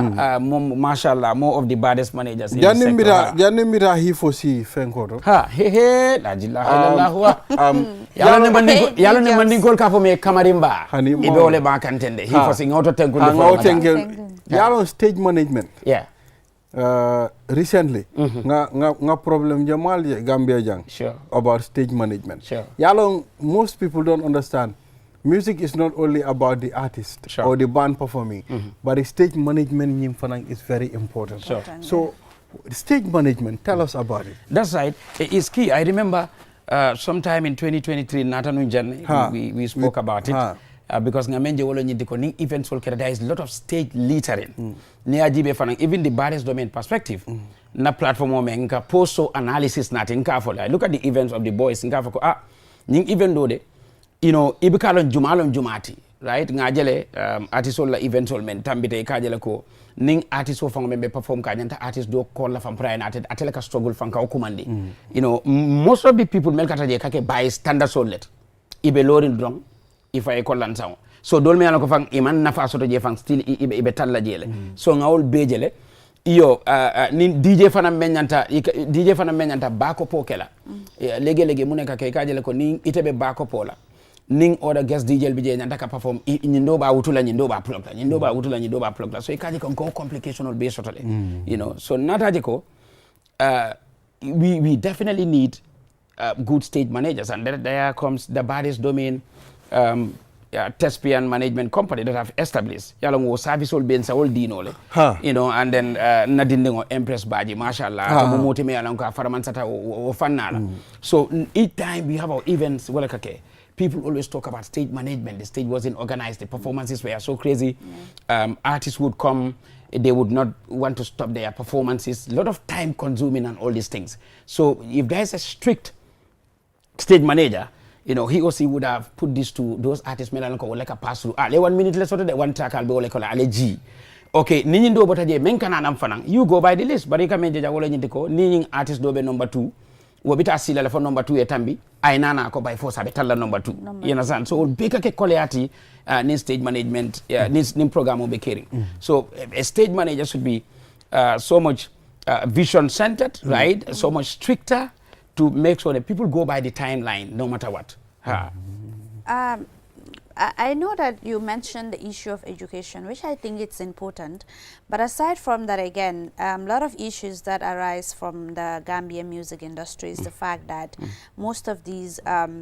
mashallah, more of the baddest managers in the sector. Janimira he foresee fenkoto. La jillaha illallah. Yalo ne manding kol ka fo me kamarimba. Ibe ole ba kantende. He foresee ngoto tengu. Yalo stage management. Yeah. Recently, nga problem jamal Gambia jang about stage management. Sure. Yalo, most people don't understand. Music is not only about the artist or the band performing, but the stage management is very important. Sure. So, stage management, tell us about it. That's right. It is key. I remember sometime in 2023, Natanu Jan, we spoke about it. Because ngamenje wolo nyindiko ni events will there is a lot of stage littering. Ni ajibe fanang even the baddest domain perspective. Na platform o menga post analysis natin ka for. Look at the events of the boys nka for ning even though they, you know, ibikalon jumalon jumati, right? Ngajele artist la events all men tambite ikajele ko ning artist o fang membe perform ka nyanta artist do call la fam prayer nated ateleka struggle fang ka okumandi. You know, most of the people melkata je kake buy standard solet. Ibe lorin drong if I call and sound. So dol me alako fang iman nafa soto je fang still ibe talla jele. So ngawol bejele iyo ni DJ fana menyanta bako pokela. Lege muneka ke kajele ko ni itebe bako pola. Ning order guest DJ bije nyanta ka perform nyindo ba wutula nyindo ba plug. So ikaje kon go complication be sotole. You know, so nataje ko we definitely need good stage managers, and there comes the baddest domain Thespian management company that have established yalong wo service all bensa all dinole you know, and then nadindingo Empress Baji mashallah to moti me along ka faramansata o fanala. So each time we have our events people always talk about stage management. The stage wasn't organized, the performances were so crazy. Artists would come, they would not want to stop their performances, a lot of time consuming and all these things. So if there's a strict stage manager, you know, he or she would have put this to those artists like a pass through. Le 1 minute let's sort of the one track I'll be like a G. Okay, Ninin do but a menkana fanang. You go by the list, but you can make the Ning artist dobe number 2. wobita sila for number 2 etambi ay nana ko by force abe talla number 2 you understand so beka ke koleati nin stage management nin program be caring so a stage manager should be so much vision centered right so much stricter to make sure that people go by the timeline no matter what. I know that you mentioned the issue of education, which I think it's important. But aside from that, again, a lot of issues that arise from the Gambian music industry is the fact that most of these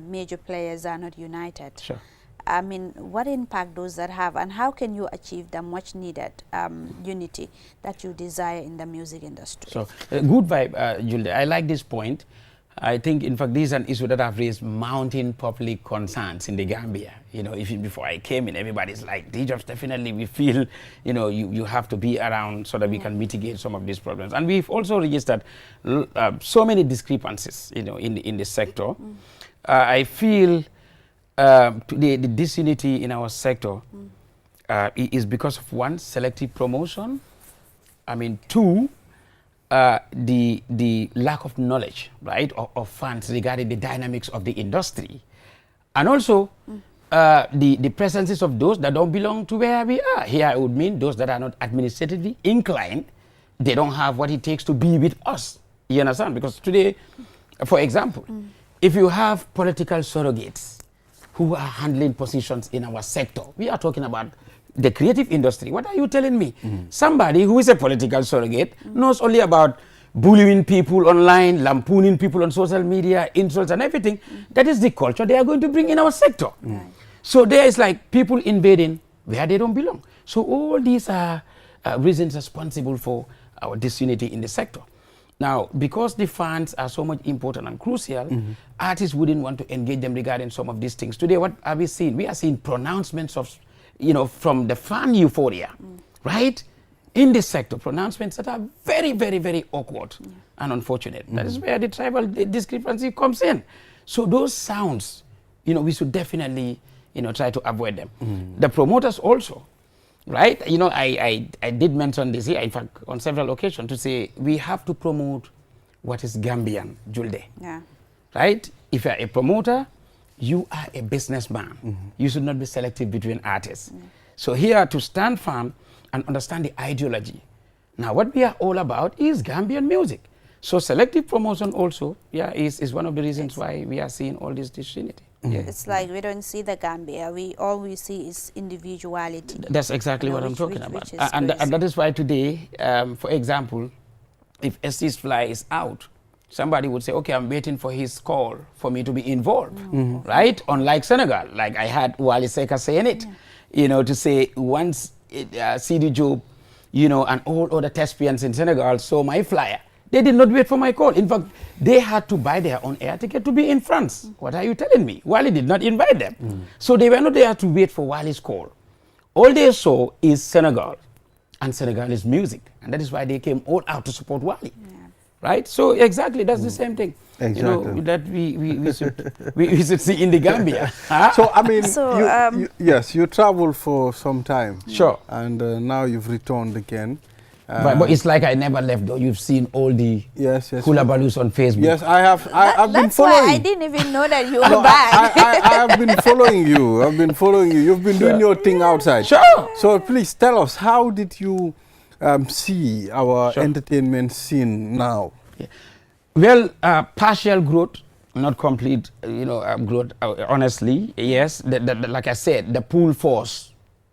major players are not united. Sure. I mean, what impact does that have, and how can you achieve the much needed unity that you desire in the music industry? So, good vibe, Julia. I like this point. I think, in fact, this is an issue that have raised mounting public concerns in the Gambia. You know, before I came in, everybody's like, DJs, definitely we feel, you know, you have to be around so that we can mitigate some of these problems. And we've also registered so many discrepancies, you know, in the sector. I feel the disunity in our sector is because of, one, selective promotion. I mean, two, the lack of knowledge, right, of fans regarding the dynamics of the industry. And also, the presences of those that don't belong to where we are. Here I would mean those that are not administratively inclined. They don't have what it takes to be with us. You understand? Because today, for example, if you have political surrogates who are handling positions in our sector, we are talking about the creative industry. What are you telling me? Somebody who is a political surrogate knows only about bullying people online, lampooning people on social media, insults and everything. That is the culture they are going to bring in our sector. So there is like people invading where they don't belong. So all these are reasons responsible for our disunity in the sector. Now, because the fans are so much important and crucial, artists wouldn't want to engage them regarding some of these things. Today, what are we seeing? We are seeing pronouncements of, you know, from the fan euphoria, right? In this sector, pronouncements that are very, very, very awkward and unfortunate. That is where the tribal discrepancy comes in. So those sounds, you know, we should definitely, you know, try to avoid them. The promoters also, right? You know, I did mention this here, in fact, on several occasions, to say we have to promote what is Gambian, Julde. Yeah. Right? If you're a promoter, you are a businessman. You should not be selective between artists. So here to stand firm and understand the ideology. Now what we are all about is Gambian music. So selective promotion also, is one of the reasons why we are seeing all this disunity. It's like we don't see the Gambia. All we see is individuality. That's exactly what I'm talking about. And that is why today, for example, if Estes Fly is out, somebody would say, okay, I'm waiting for his call for me to be involved, right? Unlike Senegal, like I had Wally Seka saying it, you know, to say once CD Job, you know, and all other thespians in Senegal saw my flyer, they did not wait for my call. In fact, they had to buy their own air ticket to be in France. What are you telling me? Wally did not invite them. So they were not there to wait for Wally's call. All they saw is Senegal and Senegalese music. And that is why they came all out to support Wally. Right? So exactly, that's the same thing. Exactly. You know, that we should see in the Gambia. So, I mean, So, yes, you traveled for some time. Sure. And now you've returned again. But it's like I never left though. You've seen all the hula baloos on Facebook. Yes, I have. I've been following. That's why I didn't even know that you were back. I have been following you. I've been following you. You've been doing your thing outside. Sure. So please tell us, how did you see our entertainment scene now? Well, partial growth, not complete, you know, growth. Honestly, yes. Like I said, the pull force,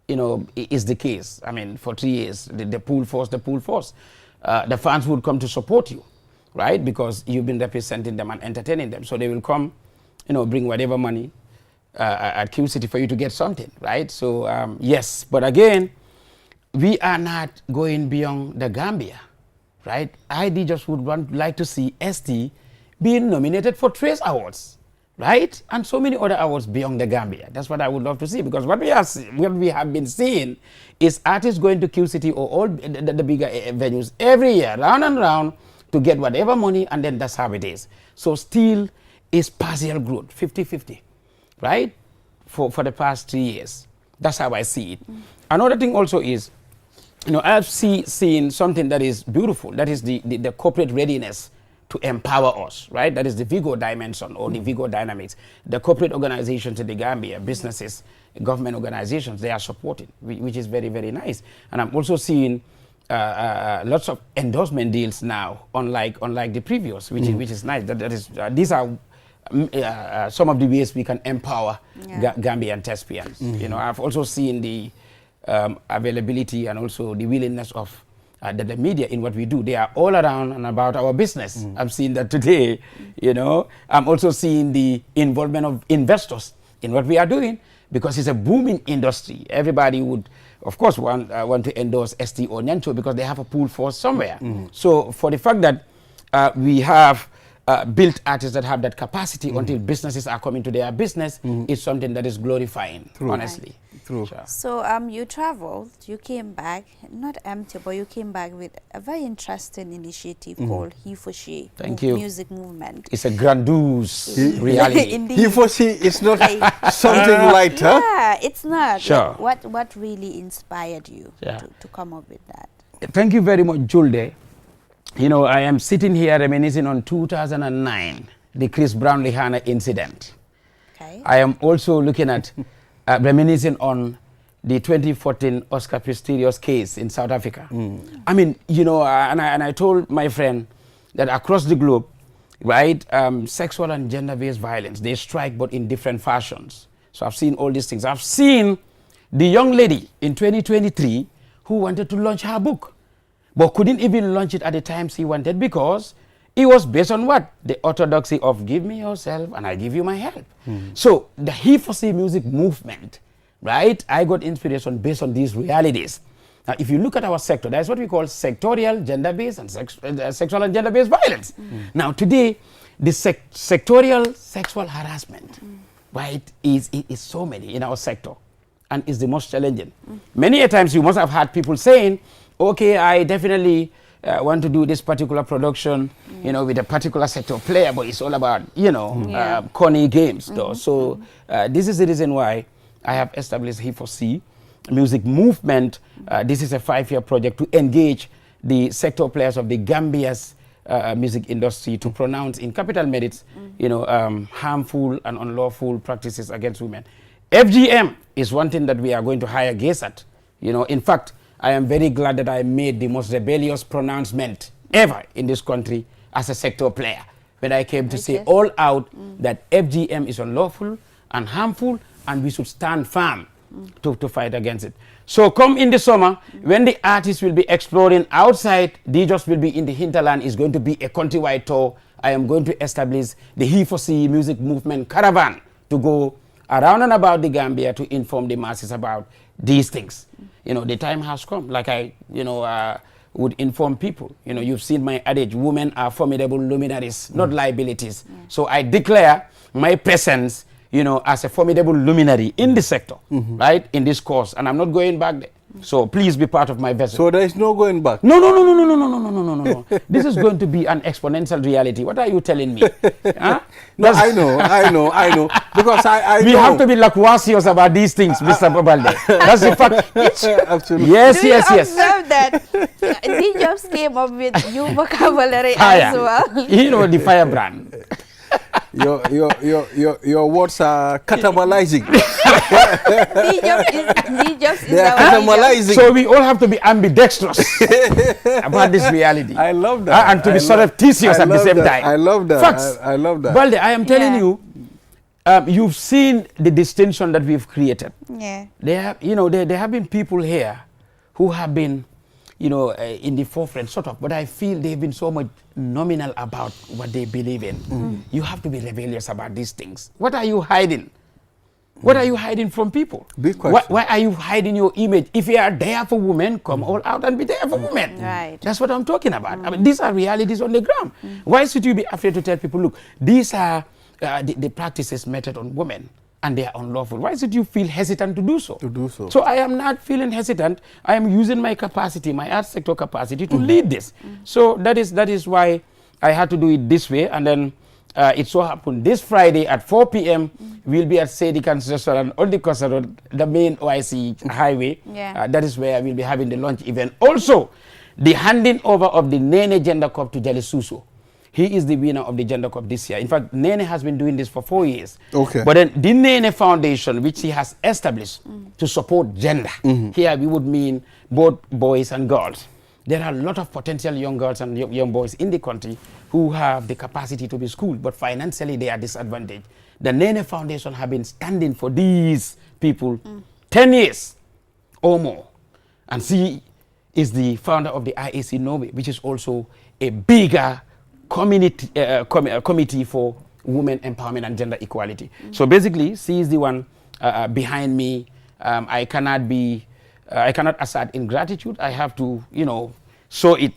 you know, is the case. I mean, for 3 years, the pull force. The fans would come to support you, right? Because you've been representing them and entertaining them. So they will come, you know, bring whatever money at Q City for you to get something, right? So, yes. But again, we are not going beyond the Gambia, right? I just would like to see ST being nominated for Trace Awards, right? And so many other awards beyond the Gambia. That's what I would love to see, because what we have been seeing is artists going to Q City or all the bigger venues every year, round and round, to get whatever money, and then that's how it is. So still is partial growth, 50-50, right? For the past 3 years. That's how I see it. Another thing also is, you know, I've seen something that is beautiful. That is the corporate readiness to empower us, right? That is the Vigo dimension or the Vigo dynamics. The corporate organizations in the Gambia, businesses, government organizations, they are supporting, which is very, very nice. And I'm also seeing lots of endorsement deals now, unlike the previous, which is nice. These are some of the ways we can empower Gambian thespians. You know, I've also seen the availability and also the willingness of the media in what we do. They are all around and about our business. I'm seeing that today, you know. I'm also seeing the involvement of investors in what we are doing because it's a booming industry. Everybody would, of course, want to endorse ST or Nyancho because they have a pool force somewhere. So for the fact that we have built artists that have that capacity until businesses are coming to their business is something that is glorifying, honestly. True. So you traveled, you came back, not empty, but you came back with a very interesting initiative called He for She. Thank you. Music movement. It's a grandiose reality. Indeed. He for she is not something light, huh? Yeah, it's not. Sure. Like, what really inspired you to come up with that? Thank you very much, Julde. You know, I am sitting here reminiscing on 2009, the Chris Brown-Lihana incident. Okay. I am also looking at reminiscing on the 2014 Oscar Pistorius case in South Africa. I mean, you know, and I told my friend that across the globe, right, sexual and gender-based violence, they strike but in different fashions. So I've seen all these things. I've seen the young lady in 2023 who wanted to launch her book, but couldn't even launch it at the time she wanted because it was based on what? The orthodoxy of give me yourself and I give you my help. So the He for She music movement, right? I got inspiration based on these realities. Now, if you look at our sector, that's what we call sectorial, gender-based and sexual and gender-based violence. Now, today, the sectorial sexual harassment, right, is so many in our sector and is the most challenging. Many a times you must have had people saying, okay, I definitely want to do this particular production, you know, with a particular sector player, but it's all about, you know, corny games, though. So this is the reason why I have established He for She music movement. This is a 5-year project to engage the sector players of the Gambia's music industry to pronounce in capital merits, you know, harmful and unlawful practices against women. FGM is one thing that we are going to hire gaze at. You know, in fact, I am very glad that I made the most rebellious pronouncement ever in this country as a sector player when I came to say all out that FGM is unlawful and harmful and we should stand firm to fight against it. So come in the summer, when the artists will be exploring outside, DJs will be in the hinterland, is going to be a countrywide tour. I am going to establish the He for She music movement caravan to go around and about the Gambia to inform the masses about these things. You know, the time has come, like I, you know, would inform people. You know, you've seen my adage, women are formidable luminaries, not liabilities. So I declare my presence, you know, as a formidable luminary in the sector, right, in this course, and I'm not going back there. So please be part of my vessel. So there is no going back? No. This is going to be an exponential reality. What are you telling me? Huh? No, I know. Because I we know. have to be loquacious about these things, Mr. Babalde. That's the fact. Absolutely. Yes, Do you yes. observe that DJs came up with new vocabulary Fire. as well? You know, the firebrand. Your words are catabolizing. DJs is They are our catabolizing. So we all have to be ambidextrous about this reality. I love that. And to be surreptitious at the same time. I love that. Facts. I love that. Balde, I am telling you, you've seen the distinction that we've created. Yeah. There have been people here who have been, you know, in the forefront, sort of, but I feel they've been so much nominal about what they believe in. You have to be rebellious about these things. What are you hiding? What are you hiding from people? Big question. Why are you hiding your image? If you are there for women, come all out and be there for women. Right. That's what I'm talking about. I mean, these are realities on the ground. Why should you be afraid to tell people, look, these are the practices meted on women, and they are unlawful? Why should you feel hesitant to do so? So I am not feeling hesitant. I am using my capacity, my art sector capacity to lead this. So that is why I had to do it this way. And then it so happened this Friday at 4 p.m. we'll be at Sedikan's restaurant on the Costa Road, the main OIC highway. That is where we'll be having the launch event. Also, the handing over of the Nene Gender Cup to Jali Suso. He is the winner of the Gender Cup this year. In fact, Nene has been doing this for 4 years. Okay. But then the Nene Foundation, which he has established to support gender, here we would mean both boys and girls. There are a lot of potential young girls and young boys in the country who have the capacity to be schooled, but financially they are disadvantaged. The Nene Foundation have been standing for these people 10 years or more. And she is the founder of the IAC Norway, which is also a bigger committee for women empowerment and gender equality. So basically, she is the one behind me. I cannot assert ingratitude. I have to, show it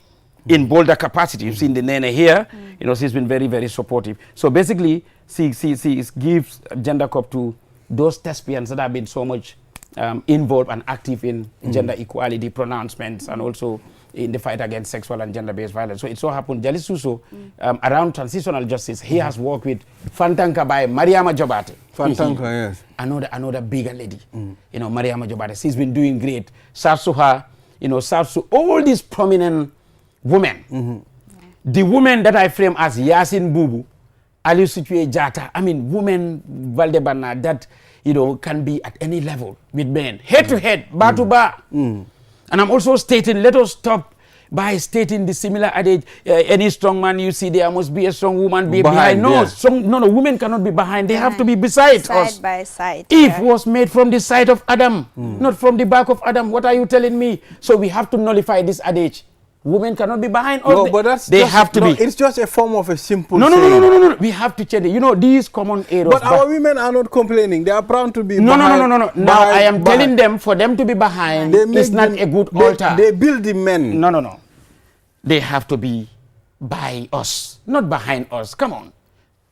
in bolder capacity. You've seen the Nene here. She's been very, very supportive. So basically, she gives Gender Cup to those thespians that have been so much involved and active in gender equality pronouncements and also in the fight against sexual and gender-based violence. So it so happened, Jali Suso, around transitional justice, he has worked with Fantanka by Mariama Jobate. Fantanka, yes. Another bigger lady, Mariama Jobate. She's been doing great. Shouts to her, shouts to all these prominent women. The women that I frame as Yasin Bubu, Aliou Situé Jata, women, Valdebana, that, can be at any level with men, head to head, bar to bar. And I'm also stating, let us stop by stating the similar adage, any strong man you see, there must be a strong woman behind. No, no, women cannot be behind. They have to be beside us. Side by side. Eve was made from the side of Adam, not from the back of Adam. What are you telling me? So we have to nullify this adage. Women cannot be behind us. No, but they have to be. It's just a form of a simple No. We have to change it. These common errors. But our women are not complaining. They are proud to be behind. No. Now I am telling them, for them to be behind is not a good altar. They build the men. No. They have to be by us, not behind us. Come on.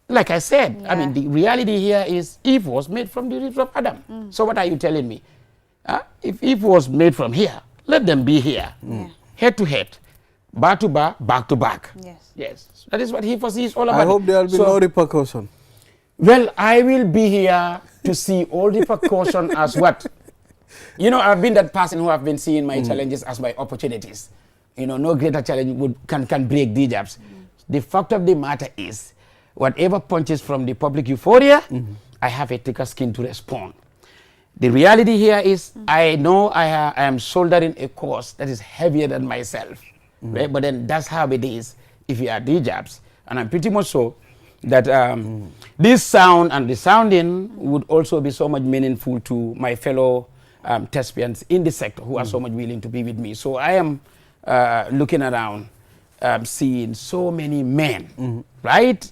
Like I said, the reality here is Eve was made from the ribs of Adam. So what are you telling me? If Eve was made from here, let them be here. Head to head, bar to bar, back to back. Yes. That is what he foresees all about. I hope there will be no repercussion. Well, I will be here to see all repercussion as what? I've been that person who have been seeing my challenges as my opportunities. No greater challenge can break the jabs. The fact of the matter is, whatever punches from the public euphoria, I have a thicker skin to respond. The reality here is, I know I am shouldering a cause that is heavier than myself. Right? But then that's how it is if you are DJabs. And I'm pretty much sure that this sound and the sounding would also be so much meaningful to my fellow thespians in the sector who are so much willing to be with me. So I am looking around, seeing so many men, right,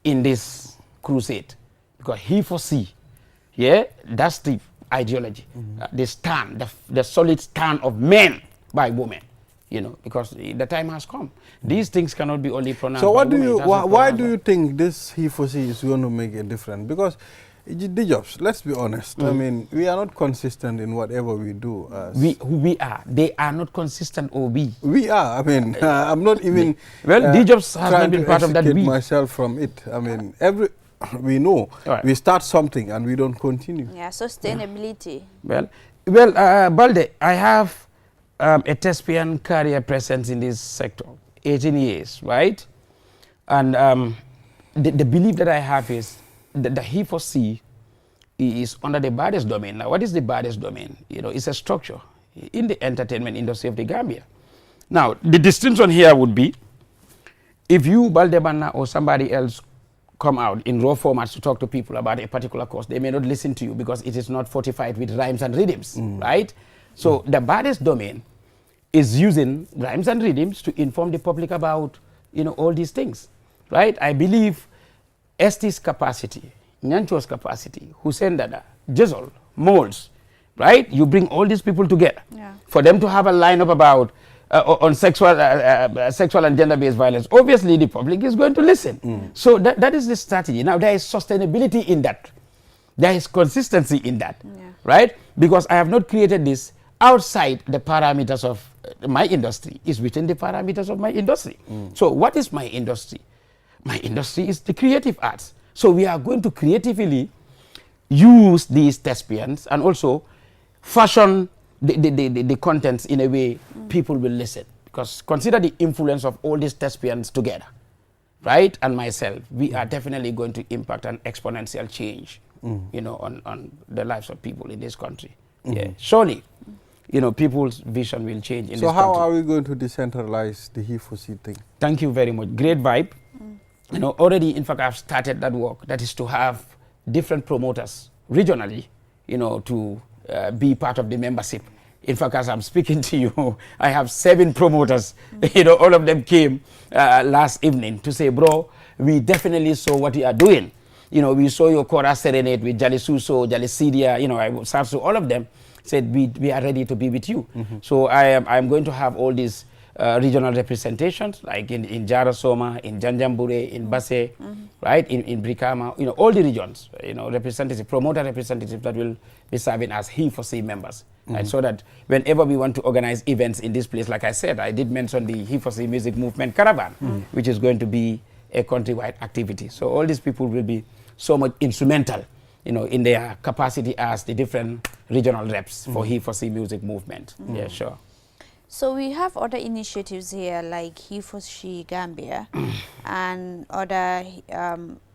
in this crusade. Because he foresee, that's the ideology, the stand, the solid stand of men by women, because the time has come. These things cannot be only pronounced. So what do you, why do you think this he foresee is going to make a difference? Because the jobs, let's be honest, we are not consistent in whatever we do. We are. They are not consistent, or we. We are. I'm not even. The jobs has not been part of that. Myself from it. We know we start something and we don't continue. Sustainability. Well, Balde, I have a thespian career presence in this sector, 18 years, right? And the belief that I have is that the he foresee is under the baddest domain. Now, what is the baddest domain? It's a structure in the entertainment industry of the Gambia. Now, the distinction here would be, if you, Baldebana, or somebody else come out in raw formats to talk to people about a particular cause, they may not listen to you because it is not fortified with rhymes and rhythms, right? So the baddest domain is using rhymes and rhythms to inform the public about, all these things, right? I believe ST's capacity, Nyancho's capacity, Hussein Dada, Jezol, Molds, right? You bring all these people together for them to have a lineup about on sexual and gender-based violence. Obviously, the public is going to listen. So that is the strategy. Now, there is sustainability in that. There is consistency in that, right? Because I have not created this outside the parameters of my industry. It's within the parameters of my industry. So what is my industry? My industry is the creative arts. So we are going to creatively use these thespians and also fashion the contents in a way people will listen. Because consider the influence of all these thespians together. right, and myself, we are definitely going to impact an exponential change, you know, on the lives of people in this country. Yeah, surely, you know, people's vision will change in this country. So how are we going to decentralize the he-for-she thing? Thank you very much. Great vibe. You know, already, in fact, I've started that work. That is to have different promoters regionally, you know, to be part of the membership. In fact, as I'm speaking to you, I have 7 promoters. You know, all of them came last evening to say, bro, we definitely saw what you are doing. You know, we saw your chorus serenade with Jali Suso, Jali Sidia, you know, Sarsu, all of them said we are ready to be with you. So I'm going to have all these regional representations, like in Jarasoma, in Janjambure, in Basse, right, in Brikama, you know, all the regions, you know, representatives, promoter representatives that will be serving as he-for-she members. Right, so that whenever we want to organize events in this place, like I said, I did mention the he-for-she music movement caravan, which is going to be a countrywide activity. So all these people will be so much instrumental, you know, in their capacity as the different regional reps for he-for-she music movement. Yeah, sure. So we have other initiatives here like He4She Gambia and other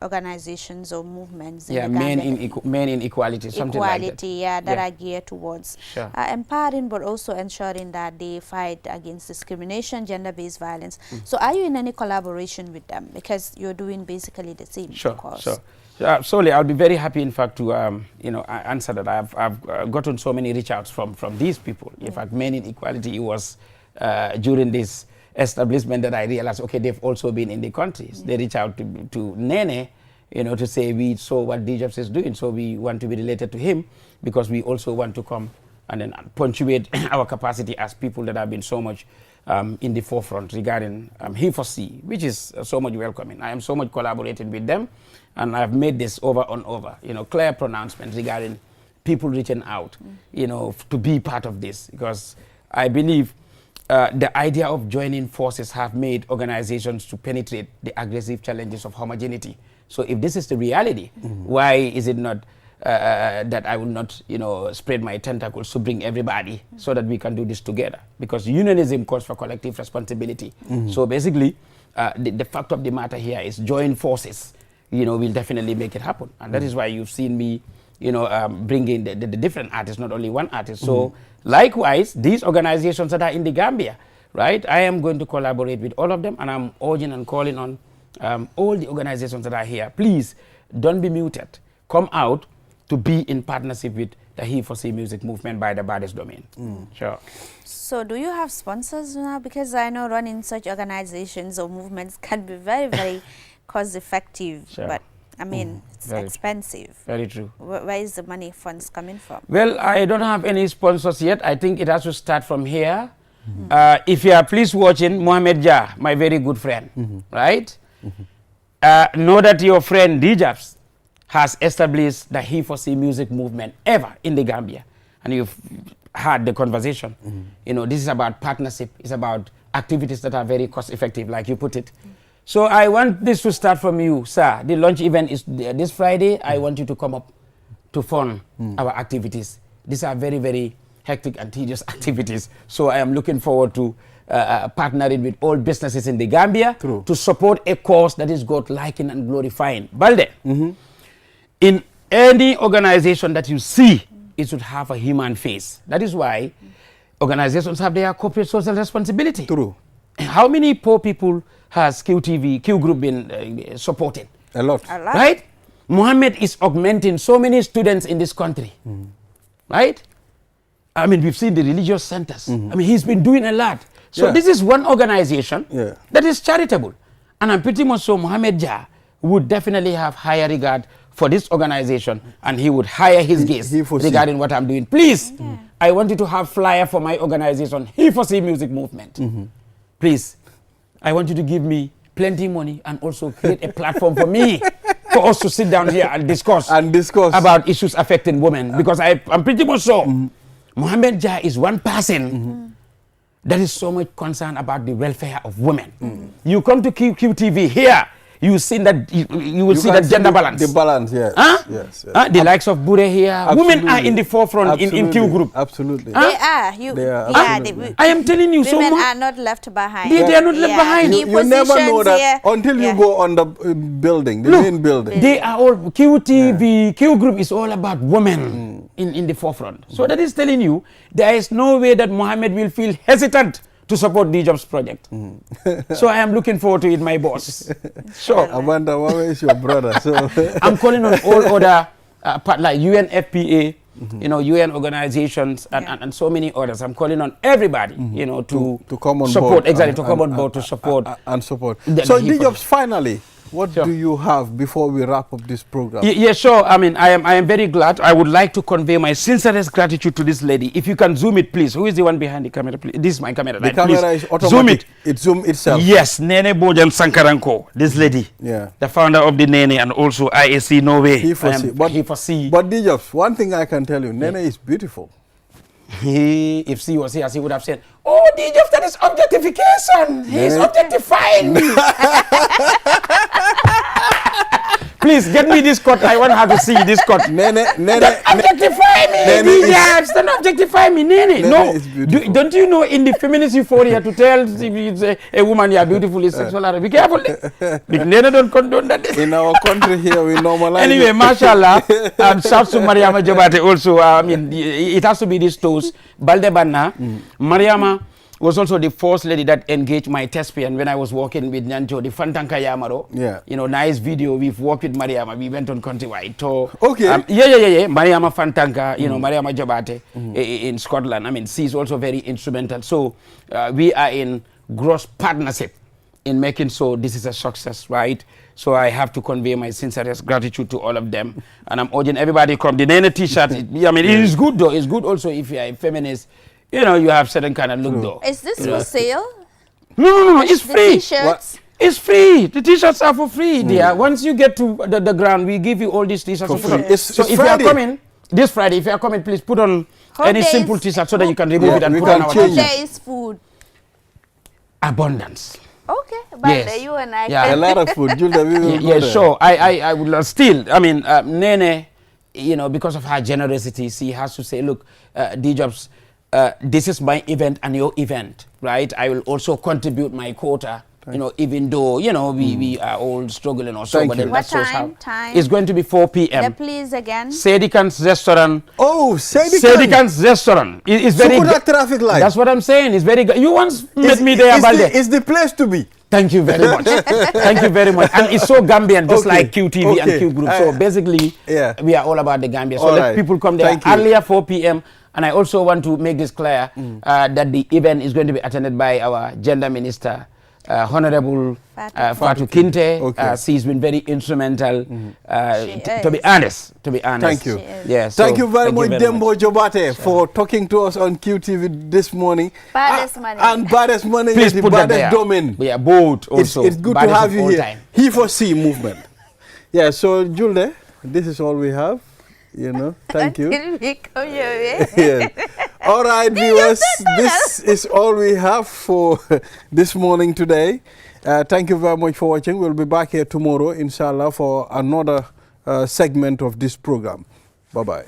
organizations or movements. Yeah, men in equality, something like that. Equality, yeah, that are geared towards empowering, but also ensuring that they fight against discrimination, gender-based violence. So are you in any collaboration with them? Because you're doing basically the same, of course. Sure. Solely, I'll be very happy, in fact, to you know, answer that. I've gotten so many reach outs from these people. In fact, Men in Equality, it was during this establishment that I realized, okay, they've also been in the countries. They reach out to Nene, you know, to say we saw what DJs is doing, so we want to be related to him because we also want to come and then punctuate our capacity as people that have been so much in the forefront regarding he-for-she, which is so much welcoming. I am so much collaborating with them, and I've made this over and over, you know, clear pronouncements regarding people reaching out, you know, to be part of this, because I believe the idea of joining forces have made organizations to penetrate the aggressive challenges of homogeneity. So if this is the reality, why is it not that I will not, you know, spread my tentacles to bring everybody so that we can do this together? Because unionism calls for collective responsibility. So basically, the fact of the matter here is join forces, you know, will definitely make it happen. And that is why you've seen me, you know, bringing the different artists, not only one artist. So likewise, these organizations that are in the Gambia, right, I am going to collaborate with all of them, and I'm urging and calling on all the organizations that are here, please don't be muted. Come out to be in partnership with the He4She music movement by the Baddest Domain. Sure. So do you have sponsors now? Because I know running such organizations or movements can be very, very cost effective, but I mean, it's very expensive. Very true. Where is the money funds coming from? Well, I don't have any sponsors yet. I think it has to start from here. If you are please watching, Mohamed Jah, my very good friend, right? Know that your friend Dijabs has established the He4She music movement ever in the Gambia. And you've had the conversation. You know, this is about partnership. It's about activities that are very cost effective, like you put it. So I want this to start from you, sir. The launch event is this Friday. I want you to come up to fund our activities. These are very, very hectic and tedious activities. So I am looking forward to partnering with all businesses in the Gambia to support a cause that is God liking and glorifying. Balde, in any organization that you see, it should have a human face. That is why organizations have their corporate social responsibility. True. How many poor people has QTV, Q Group been supporting? A lot. Right? Mohammed is augmenting so many students in this country. Right? I mean, we've seen the religious centers. I mean, he's been doing a lot. So this is one organization that is charitable. And I'm pretty much sure Mohamed Jah would definitely have higher regard for this organization, and he would hire his guests regarding what I'm doing. Please, I want you to have flyer for my organization, He4She Music Movement. Please, I want you to give me plenty money and also create a platform for me, for us to sit down here and discuss about issues affecting women. Because I'm pretty much sure Mohamed Jah is one person that is so much concerned about the welfare of women. You come to QTV here you see that you will see can that gender balance. The balance, yes. Huh? Yes. The likes of Bure here, women are in the forefront in Q group. Absolutely. They are. They are. Yeah, I am telling you, women so are not left behind. They are not left behind. You never know that until you go on the building, the main building. They are all QTV, Q group is all about women in the forefront. So that is telling you there is no way that Mohammed will feel hesitant to support the jobs project. So I am looking forward to it, my boss. Sure. Amanda, where is your brother? So I'm calling on all other like UNFPA, you know, UN organizations and so many others. I'm calling on everybody, you know, to come on support, board. exactly, to come on board to support. And support. So D-Jobs, finally, what do you have before we wrap up this program? Yeah, sure. I mean, I am very glad. I would like to convey my sincerest gratitude to this lady. If you can zoom it, please. Who is the one behind the camera, please? This is my camera. The camera is automatic. Zoom it. It zooms itself. Yes, Nene Bojan Sankaranko, this lady. Yeah. The founder of the Nene and also IAC Norway. He for C. But D-Jobs, one thing I can tell you, Nene is beautiful. If she was here, she would have said, "Oh, D-Jobs, that is objectification. He's objectifying me." Please get me this cut. I want her to see this cut. Nene, objectify me. D-Jobs, don't objectify me, Nene. No, don't you know in the feminist euphoria to tell a woman you are beautiful is sexual harassment? Be careful. Nene don't condone that. In our country here, we normalize. Anyway, mashallah, and shouts to Mariama Jabate also. I mean, it has to be these toes. Baldebanna, Mariama was also the first lady that engaged my thespian when I was working with Nyanjo, the Fantanka Yamaro. Yeah. You know, nice video. We've worked with Mariama. We went on countrywide tour. Okay. Yeah. Mariama Fantanka, you know, Mariama Jabate in Scotland. I mean, she's also very instrumental. So we are in gross partnership in making so this is a success, right? So I have to convey my sincerest gratitude to all of them. And I'm urging everybody to come. The Nene t-shirt, I mean, it is good though. It's good also if you're a feminist. You know, you have certain kind of look though. Is this for sale? No, it's free. T-shirts? It's free. The t-shirts are for free, dear. Once you get to the ground, we give you all these t-shirts for free. So if you are coming, this Friday, if you are coming, please put on any simple t-shirt so that you can remove it and put on our t-shirt. There is food. Abundance. Okay, but you and I a lot of food. Julia, we will go there. Sure. I would still, I mean, Nene, you know, because of her generosity, she has to say, look, D-Jobs, this is my event and your event, right? I will also contribute my quota, you know, even though, you know, we are all struggling or so. But then what time? It's going to be 4 p.m. The please again. Sedikan's restaurant. Oh, Sedikan's restaurant. It's very good. Traffic light. That's what I'm saying. It's very good. You once met me there, Balde. It's the place to be. Thank you very much. Thank you very much. And it's so Gambian, just like QTV and Q Group. So basically, we are all about the Gambia. So let people come there earlier, 4 p.m. And I also want to make this clear that the event is going to be attended by our gender minister, Honorable Fatu Kinte. She's been very instrumental, to be honest. Thank you. Yes. Thank you very much, Dembo Jobate, for talking to us on QTV this morning. Baddest money. And baddest money Please is the put that baddest there. domain. We are both also. It's good to have you here. He for C movement. Yeah, so Julde, this is all we have. You know, thank you. Yes. All right, viewers, this is all we have for this morning today. Thank you very much for watching. We'll be back here tomorrow, inshallah, for another segment of this program. Bye-bye.